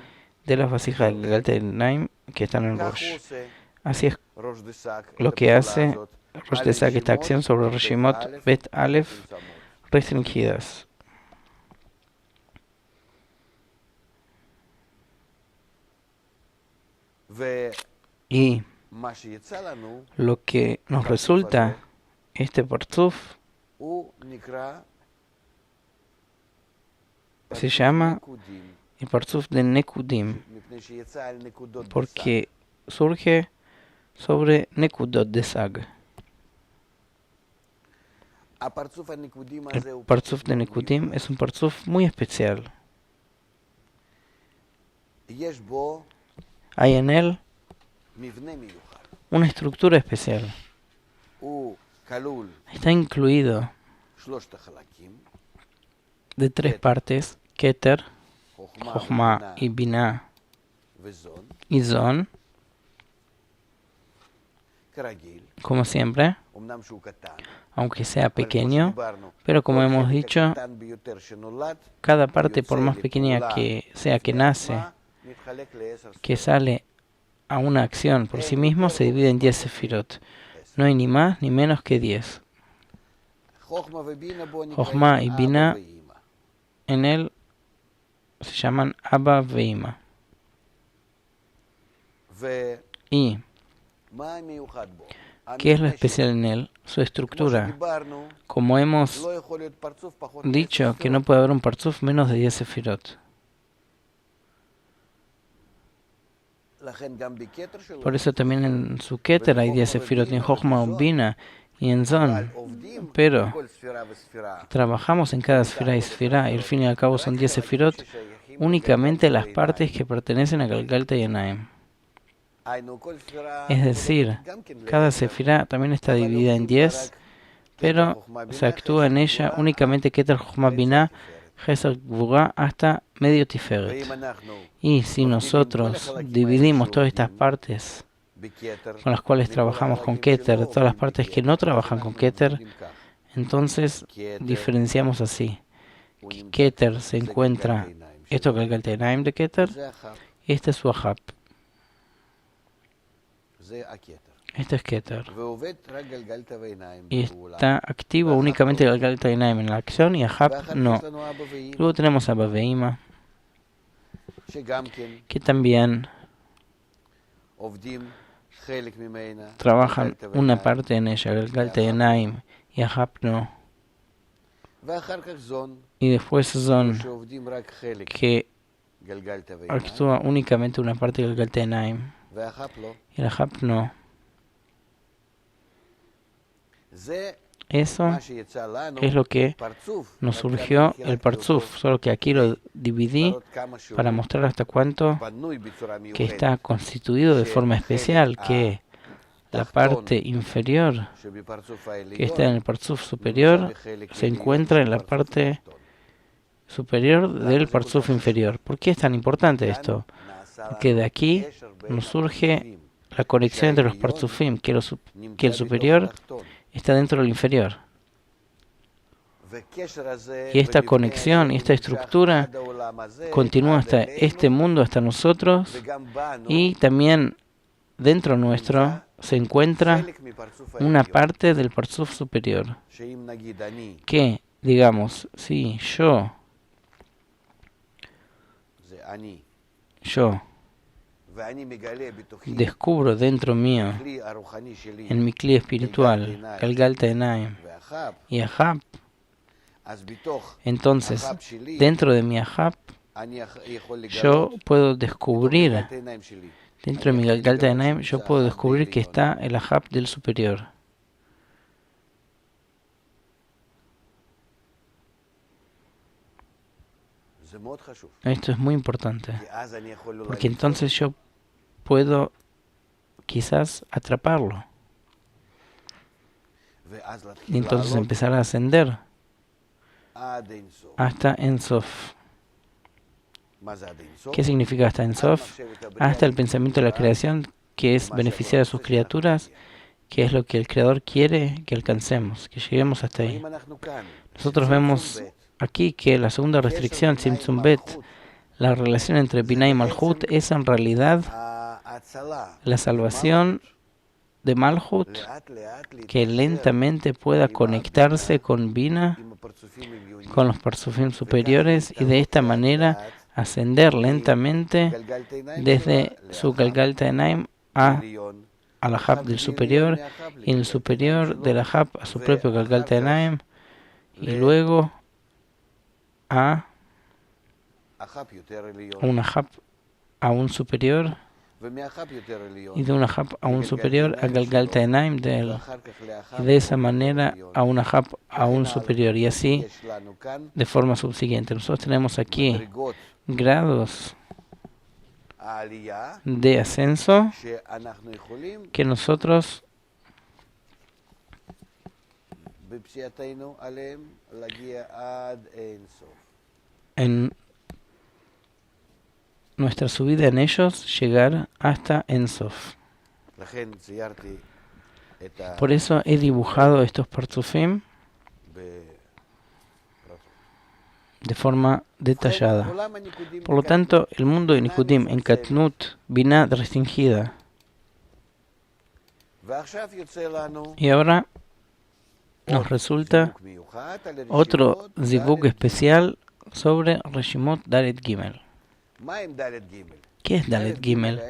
S1: de las vasijas de Galgalta Enaim que están en Rosh. Así es lo que hace Rosh de Sag, esta acción sobre Reshimot Bet Aleph restringidas. Y lo que nos resulta este Parzuf se llama el Parzuf de Nekudim, porque surge sobre Nekudot de Sag. El Parzuf de Nekudim es un Parzuf muy especial. Hay en él una estructura especial. Está incluido de tres partes: Keter, Chochma y Binah. y Zon, como siempre, aunque sea pequeño, pero como hemos dicho, cada parte, por más pequeña que sea que nace, que sale a una acción por sí mismo, se divide en 10 sefirot. No hay ni más ni menos que 10. Jochma y Bina en él se llaman Abba ve Ima. ¿Y qué es lo especial en él? Su estructura. Como hemos dicho, que no puede haber un parzuf menos de 10 sefirot. Por eso también en su Keter hay 10 sefirot, en Jochma o Bina y en Zon. Pero trabajamos en cada esfera y esfera, y al fin y al cabo son 10 sefirot, únicamente las partes que pertenecen a Galgalta y Enaim. Es decir, cada sefirá también está dividida en 10, pero se actúa en ella únicamente Keter Jochma Binah, Gesed Gvurah hasta medio Tiferet. Y si nosotros dividimos todas estas partes con las cuales trabajamos con Keter, todas las partes que no trabajan con Keter, entonces diferenciamos así. Keter se encuentra, esto que es el Galgalta Enaim de Keter, y este es su Ahab. Este es Keter. Y está activo únicamente el Galgalta Enaim en la acción y Ahab no. Luego tenemos a Abba ve Ima, que también trabajan una parte en ella, Galgalta Enaim, y Ahab no. Y después Zon, que actúa únicamente una parte del Galgalta Enaim, y el Ahab no. Eso es lo que nos surgió el Parzuf, solo que aquí lo dividí para mostrar hasta cuánto que está constituido de forma especial, que la parte inferior que está en el Parzuf superior se encuentra en la parte superior del Parzuf inferior. ¿Por qué es tan importante esto? Porque de aquí nos surge la conexión entre los Parzufim, que el superior está dentro del inferior. Y esta conexión y esta estructura continúa hasta este mundo, hasta nosotros, y también dentro nuestro se encuentra una parte del Parzuf superior. Que, digamos, si yo descubro dentro mío, en mi cli espiritual, Galgalta Enaim y Ahab, entonces dentro de mi Ahab yo puedo descubrir, dentro de mi Galgalta Enaim, yo puedo descubrir que está el Ahab del superior. Esto es muy importante, porque entonces yo puedo quizás atraparlo y entonces empezar a ascender hasta Ein Sof. ¿Qué significa hasta Ein Sof? Hasta el pensamiento de la creación, que es beneficiar a sus criaturas, que es lo que el Creador quiere que alcancemos, que lleguemos hasta ahí. Nosotros vemos aquí que la segunda restricción, Tzimtzum Bet, la relación entre Binah y Malhut, es en realidad la salvación de Malhut, que lentamente pueda conectarse con Binah, con los Parzufim superiores, y de esta manera ascender lentamente desde su Galgalta Enaim al Ahab del superior, y en el superior del Ahab a su propio Galgalta Enaim, y luego a un Ahab aún superior, y de un Ahab aún superior a Galgalta Enaim de él, y de esa manera a un Ahab aún superior, y así de forma subsiguiente. Nosotros tenemos aquí grados de ascenso que nosotros nuestra subida en ellos llegar hasta Ensof. Por eso he dibujado estos parzufim de forma detallada. Por lo tanto, el mundo de Nikudim en Katnut, Binah restringida. Y ahora nos resulta otro zivug especial sobre Reshimot Dalet Gimel. ¿Qué es Dalet Gimel?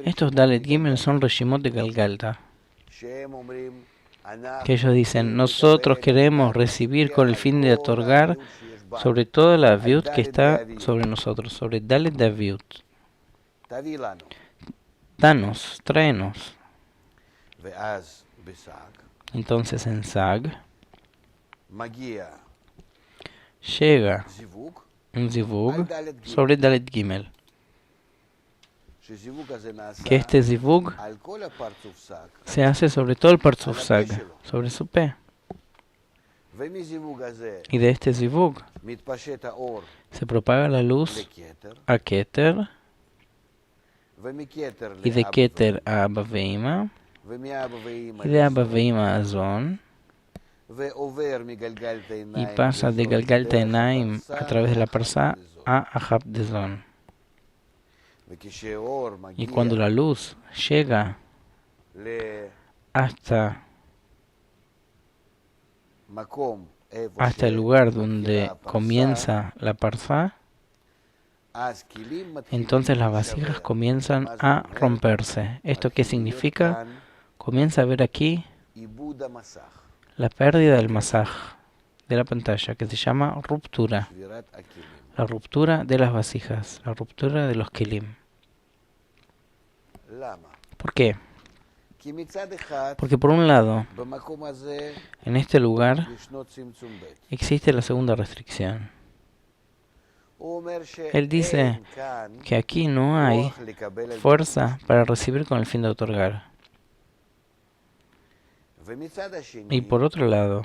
S1: Estos Dalet Gimel son Reshimot de Galgalta, que ellos dicen, nosotros queremos recibir con el fin de otorgar sobre toda la aviut que está sobre nosotros, sobre Dalet de aviut. Danos, tráenos. Entonces en Sag llega un zivug sobre Dalet Gimel, que este zivug se hace sobre todo el Parzuf Sag, sobre su P. Y de este zivug se propaga la luz a Keter, y de Keter a Abba Veima, y de Abba Veima a Zon, y pasa de Galgalta Enaim a través de la Parsa a Ahab de Zon. Y cuando la luz llega hasta el lugar donde comienza la Parsa, entonces las vasijas comienzan a romperse. ¿Esto qué significa? Comienza a ver aquí la pérdida del masaj, de la pantalla, que se llama ruptura. La ruptura de las vasijas, la ruptura de los kelim. ¿Por qué? Porque por un lado, en este lugar existe la segunda restricción. Él dice que aquí no hay fuerza para recibir con el fin de otorgar. Y por otro lado,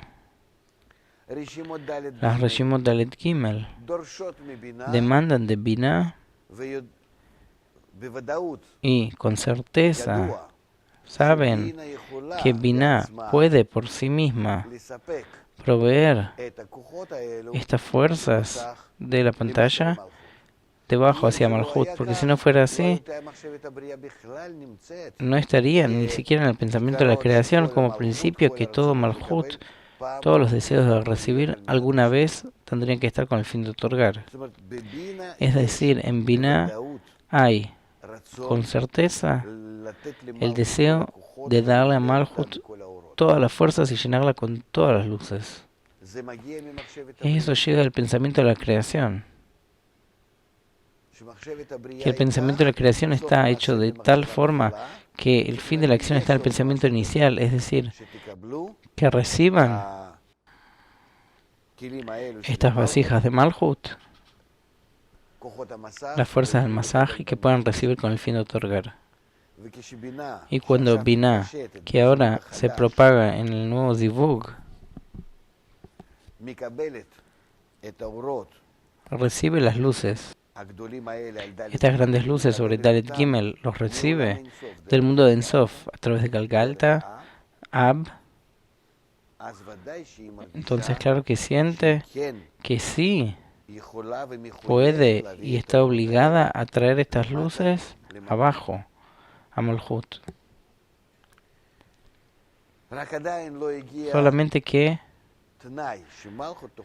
S1: las Reshimot Dalet Gimel demandan de Binah y con certeza saben que Binah puede por sí misma proveer estas fuerzas de la pantalla debajo hacia Malhut, porque si no fuera así, no estarían ni siquiera en el pensamiento de la creación como principio que todo Malhut, todos los deseos de recibir alguna vez tendrían que estar con el fin de otorgar. Es decir, en Binah hay con certeza el deseo de darle a Malhut todas las fuerzas y llenarla con todas las luces. Eso llega al pensamiento de la creación. Que el pensamiento de la creación está hecho de tal forma que el fin de la acción está en el pensamiento inicial, es decir, que reciban estas vasijas de Malhut, las fuerzas del masaj, y que puedan recibir con el fin de otorgar. Y cuando Binah, que ahora se propaga en el nuevo zivug, recibe las luces, estas grandes luces sobre Dalet Gimel, los recibe del mundo de Ensof a través de Galgalta, Ab. Entonces claro que siente que sí puede y está obligada a traer estas luces abajo, a Malhut. Solamente que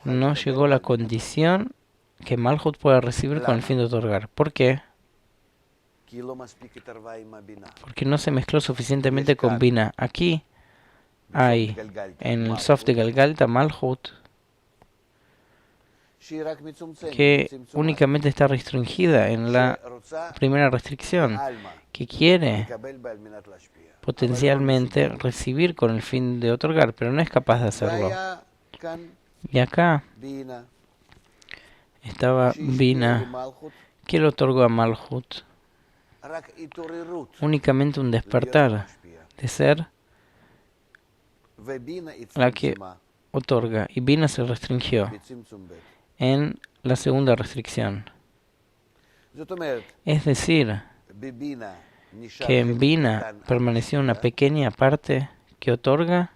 S1: no llegó la condición que Malhut pueda recibir con el fin de otorgar. ¿Por qué? Porque no se mezcló suficientemente con Binah. Aquí hay, en el Sof de Galgalta, Malhut, que únicamente está restringida en la primera restricción, que quiere potencialmente recibir con el fin de otorgar, pero no es capaz de hacerlo. Y acá estaba Binah, que le otorgó a Malhut únicamente un despertar de ser la que otorga, y Binah se restringió en la segunda restricción. Es decir, que en Bina permaneció una pequeña parte que otorga,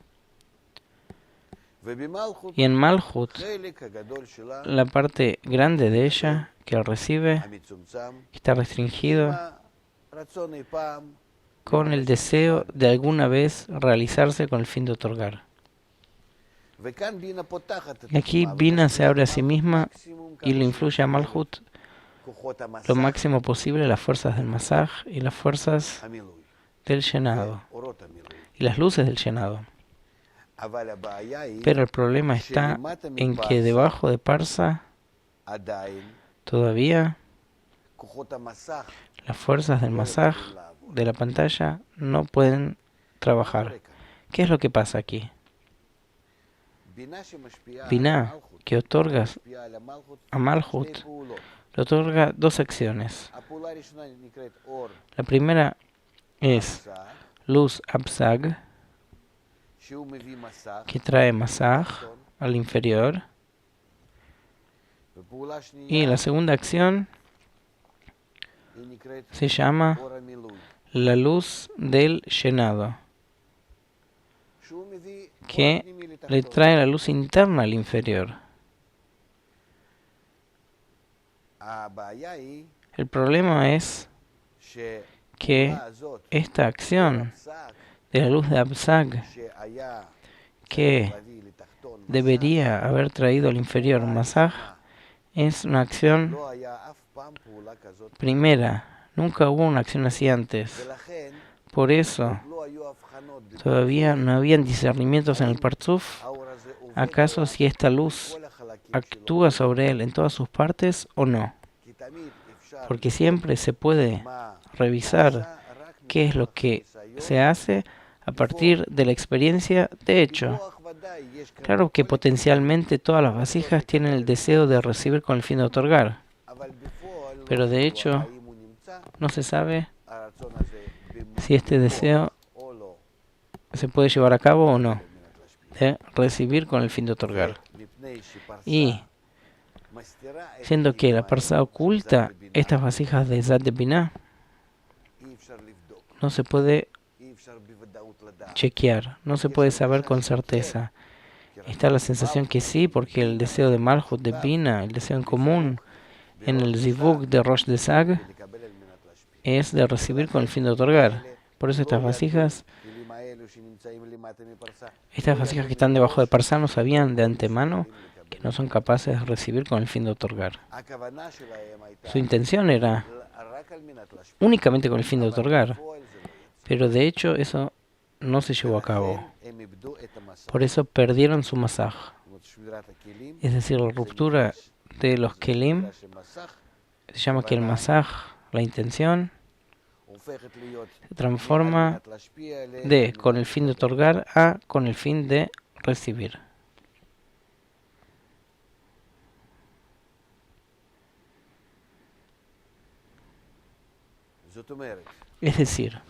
S1: y en Malhut la parte grande de ella que recibe está restringido con el deseo de alguna vez realizarse con el fin de otorgar. Y aquí Bina se abre a sí misma y le influye a Malhut lo máximo posible las fuerzas del Masaj y las fuerzas del llenado y las luces del llenado. Pero el problema está en que debajo de Parsa todavía las fuerzas del Masaj de la pantalla no pueden trabajar. ¿Qué es lo que pasa aquí? Binah, que otorga a Malhut, le otorga dos acciones. La primera es luz Absag, que trae Masaj al inferior. Y la segunda acción se llama la luz del llenado, que le trae la luz interna al inferior. El problema es que esta acción de la luz de Absag, que debería haber traído al inferior Masaj, es una acción primera. Nunca hubo una acción así antes. Por eso, todavía no habían discernimientos en el Partzuf. ¿Acaso si esta luz actúa sobre él en todas sus partes o no? Porque siempre se puede revisar qué es lo que se hace a partir de la experiencia de hecho. Claro que potencialmente todas las vasijas tienen el deseo de recibir con el fin de otorgar, pero de hecho no se sabe si este deseo se puede llevar a cabo o no, de recibir con el fin de otorgar. Y siendo que la Parsa oculta estas vasijas de Zat de Binah, no se puede chequear, no se puede saber con certeza. Está la sensación que sí, porque el deseo de Malhut de Binah, el deseo en común en el Zivug de Rosh de Sag, es de recibir con el fin de otorgar. Por eso estas vasijas que están debajo de Parsa no sabían de antemano que no son capaces de recibir con el fin de otorgar. Su intención era únicamente con el fin de otorgar, pero de hecho eso no se llevó a cabo. Por eso perdieron su masaj. Es decir, la ruptura de los kelim se llama que el masaj, la intención, se transforma de con el fin de otorgar a con el fin de recibir. Es decir,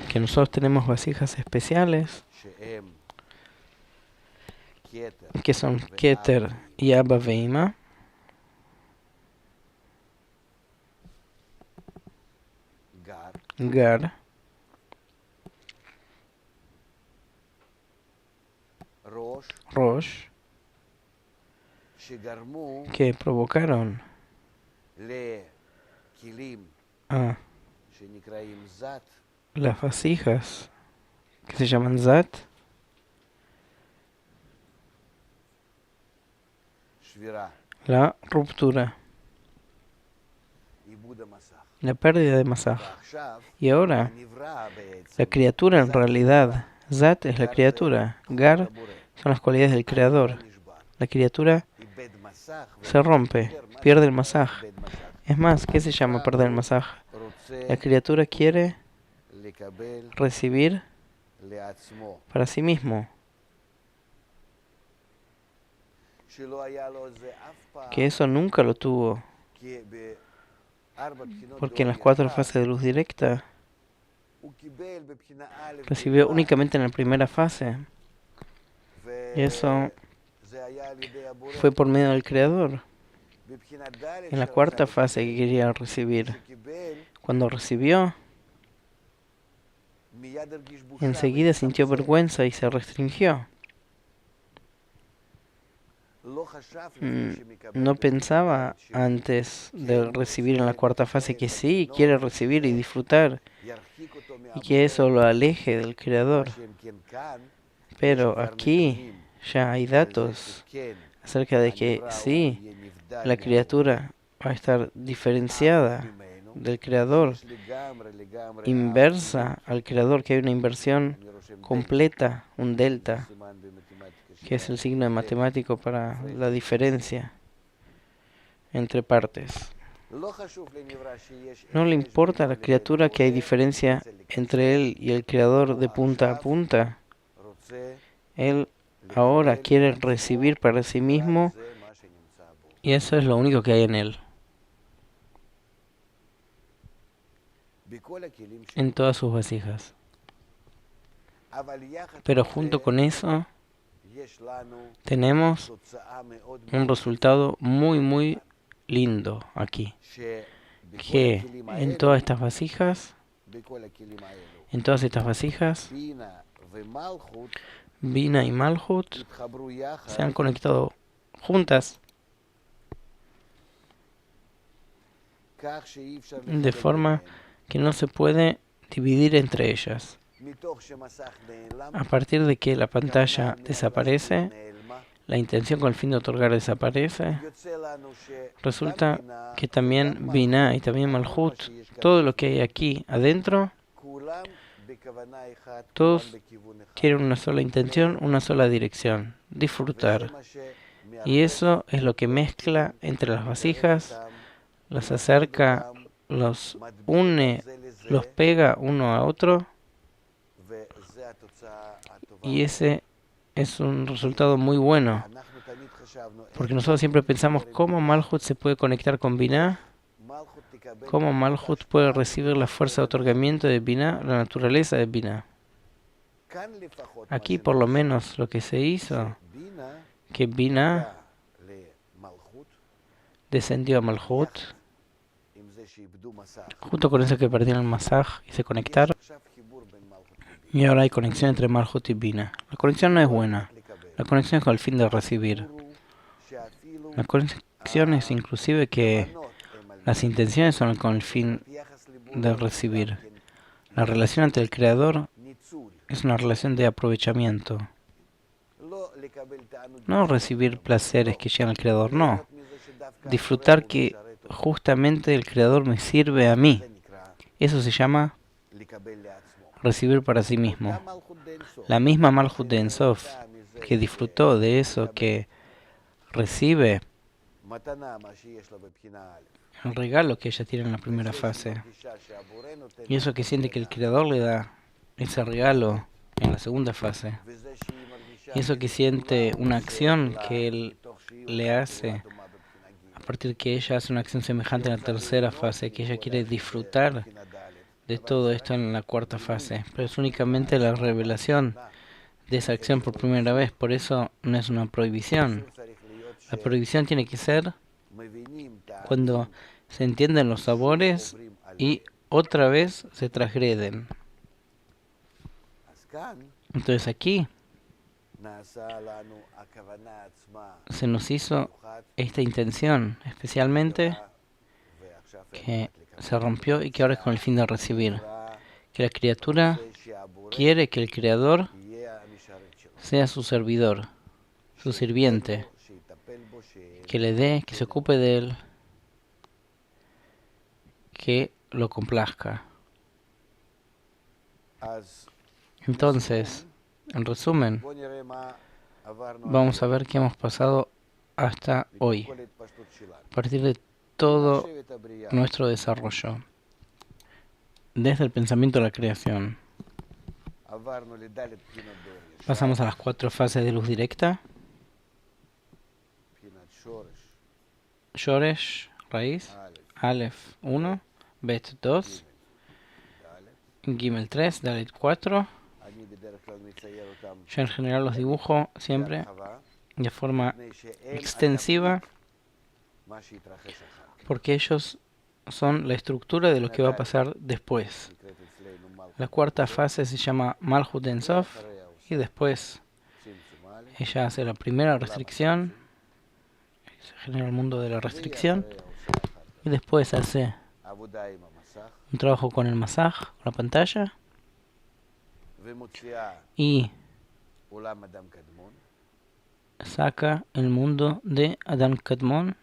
S1: que nosotros tenemos vasijas especiales que son Keter y Abba Veima, Gar, Rosh, que provocaron a las vasijas que se llaman Zat, la ruptura, la pérdida de masaj. Y ahora, la criatura en realidad, Zat es la criatura, Gar son las cualidades del creador. La criatura se rompe, pierde el masaj. Es más, ¿qué se llama perder el masaj? La criatura quiere recibir para sí mismo, que eso nunca lo tuvo, porque en las 4 fases de luz directa recibió únicamente en la primera fase, y eso fue por medio del Creador. En la cuarta fase que quería recibir, cuando recibió, enseguida sintió vergüenza y se restringió. No pensaba antes de recibir en la cuarta fase que sí, quiere recibir y disfrutar, y que eso lo aleje del Creador. Pero aquí ya hay datos acerca de que sí, la criatura va a estar diferenciada del Creador, inversa al Creador, que hay una inversión completa, un delta, que es el signo de matemático para la diferencia entre partes. No le importa a la criatura que hay diferencia entre él y el Creador de punta a punta. Él ahora quiere recibir para sí mismo y eso es lo único que hay en él. En todas sus vasijas. Pero junto con eso tenemos un resultado muy lindo aquí, que en todas estas vasijas, Bina y Malhut se han conectado juntas de forma que no se puede dividir entre ellas. A partir de que la pantalla desaparece, la intención con el fin de otorgar desaparece, resulta que también Binah y también Malhut, todo lo que hay aquí adentro, todos tienen una sola intención, una sola dirección, disfrutar. Y eso es lo que mezcla entre las vasijas, las acerca, los une, los pega uno a otro, y ese es un resultado muy bueno, porque nosotros siempre pensamos cómo Malhut se puede conectar con Binah, cómo Malhut puede recibir la fuerza de otorgamiento de Binah, la naturaleza de Binah. Aquí por lo menos lo que se hizo, que Binah descendió a Malhut, junto con eso que perdieron el Masaj y se conectaron, y ahora hay conexión entre Malhut y Binah. La conexión no es buena, la conexión es con el fin de recibir. La conexión es inclusive que las intenciones son con el fin de recibir. La relación entre el Creador es una relación de aprovechamiento. No recibir placeres que llegan al Creador, no. Disfrutar que justamente el Creador me sirve a mí. Eso se llama recibir para sí mismo. La misma Malhut de Ensof, que disfrutó de eso que recibe, el regalo que ella tiene en la primera fase, y eso que siente que el Creador le da, ese regalo en la segunda fase, y eso que siente una acción que él le hace, a partir de que ella hace una acción semejante en la tercera fase, que ella quiere disfrutar de todo esto en la cuarta fase, pero es únicamente la revelación de esa acción por primera vez, por eso no es una prohibición. La prohibición tiene que ser cuando se entienden los sabores y otra vez se transgreden. Entonces aquí se nos hizo esta intención, especialmente que se rompió y que ahora es con el fin de recibir. Que la criatura quiere que el Creador sea su servidor, su sirviente, que le dé, que se ocupe de él, que lo complazca. Entonces, en resumen, vamos a ver qué hemos pasado hasta hoy, a partir de todo nuestro desarrollo, desde el pensamiento de la creación. Pasamos a las 4 fases de luz directa. Shoresh, raíz, Aleph 1, Bet 2, Gimel 3, Dalet 4. Yo en general los dibujo siempre de forma extensiva, porque ellos son la estructura de lo que va a pasar después. La cuarta fase se llama Malhut Ein Sof, y después ella hace la primera restricción, se genera el mundo de la restricción, y después hace un trabajo con el masaj, con la pantalla, y saca el mundo de Adam Kadmon,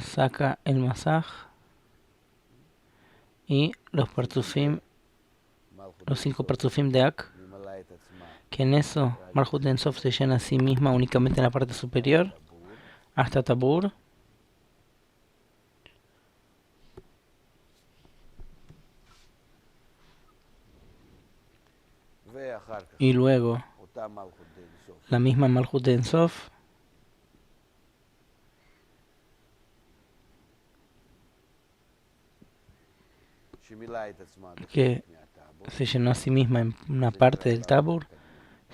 S1: saca el masaj y los partzufim, los 5 partzufim de Ak, que en eso Malhut Ein Sof se llena a sí misma únicamente en la parte superior, hasta Tabur, y luego la misma Malhut Ein Sof que se llenó a sí misma en una parte del Tabur,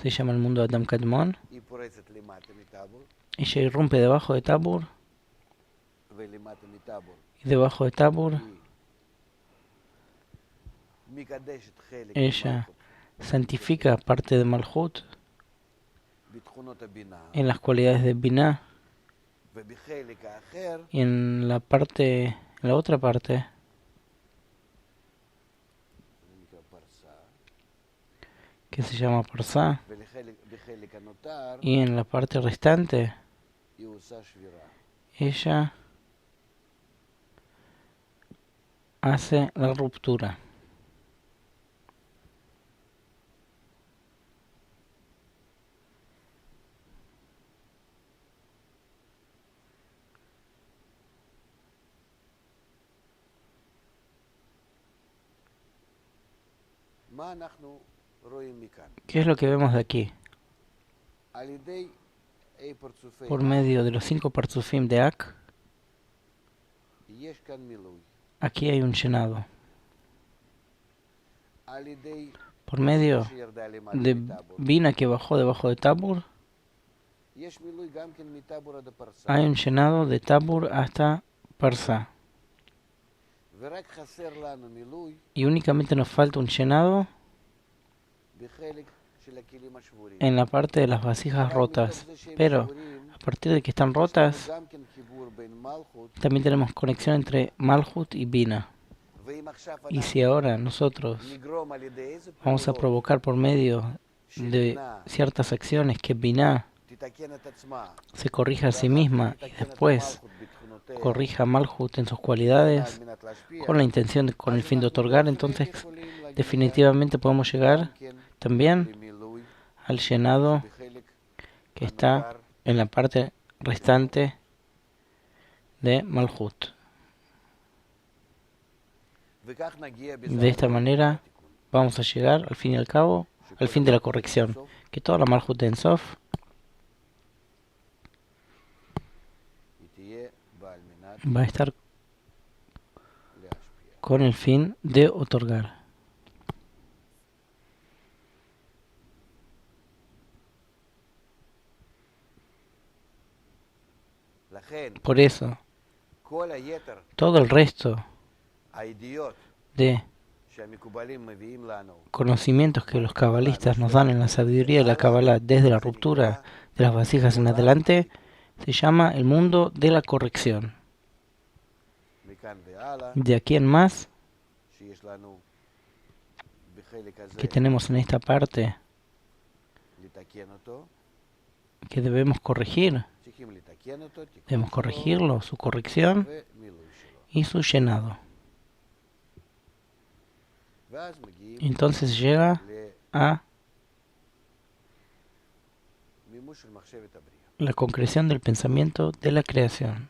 S1: se llama el mundo de Adam Kadmon. Ella irrumpe debajo de Tabur, y debajo de Tabur ella santifica parte de Malhut en las cualidades de Binah, y en la otra parte que se llama Parsá, y en la parte restante ella hace la ruptura. ¿Qué es lo que vemos de aquí? Por medio de los 5 partzufim de Ak, aquí hay un llenado. Por medio de Bina que bajó debajo de Tabur, hay un llenado de Tabur hasta Parsá. Y únicamente nos falta un llenado en la parte de las vasijas rotas. Pero a partir de que están rotas, también tenemos conexión entre Malhut y Bina. Y si ahora nosotros vamos a provocar por medio de ciertas acciones que Binah se corrija a sí misma y después corrija Malhut en sus cualidades con la intención, con el fin de otorgar, entonces definitivamente podemos llegar también al llenado que está en la parte restante de Malhut. De esta manera vamos a llegar al fin y al cabo al fin de la corrección, que toda la Malhut Ein Sof va a estar con el fin de otorgar. Por eso, todo el resto de conocimientos que los cabalistas nos dan en la sabiduría de la Kabbalah desde la ruptura de las vasijas en adelante, se llama el mundo de la corrección. De aquí en más, que tenemos en esta parte que debemos corregirlo, su corrección y su llenado. Entonces llega a la concreción del pensamiento de la creación.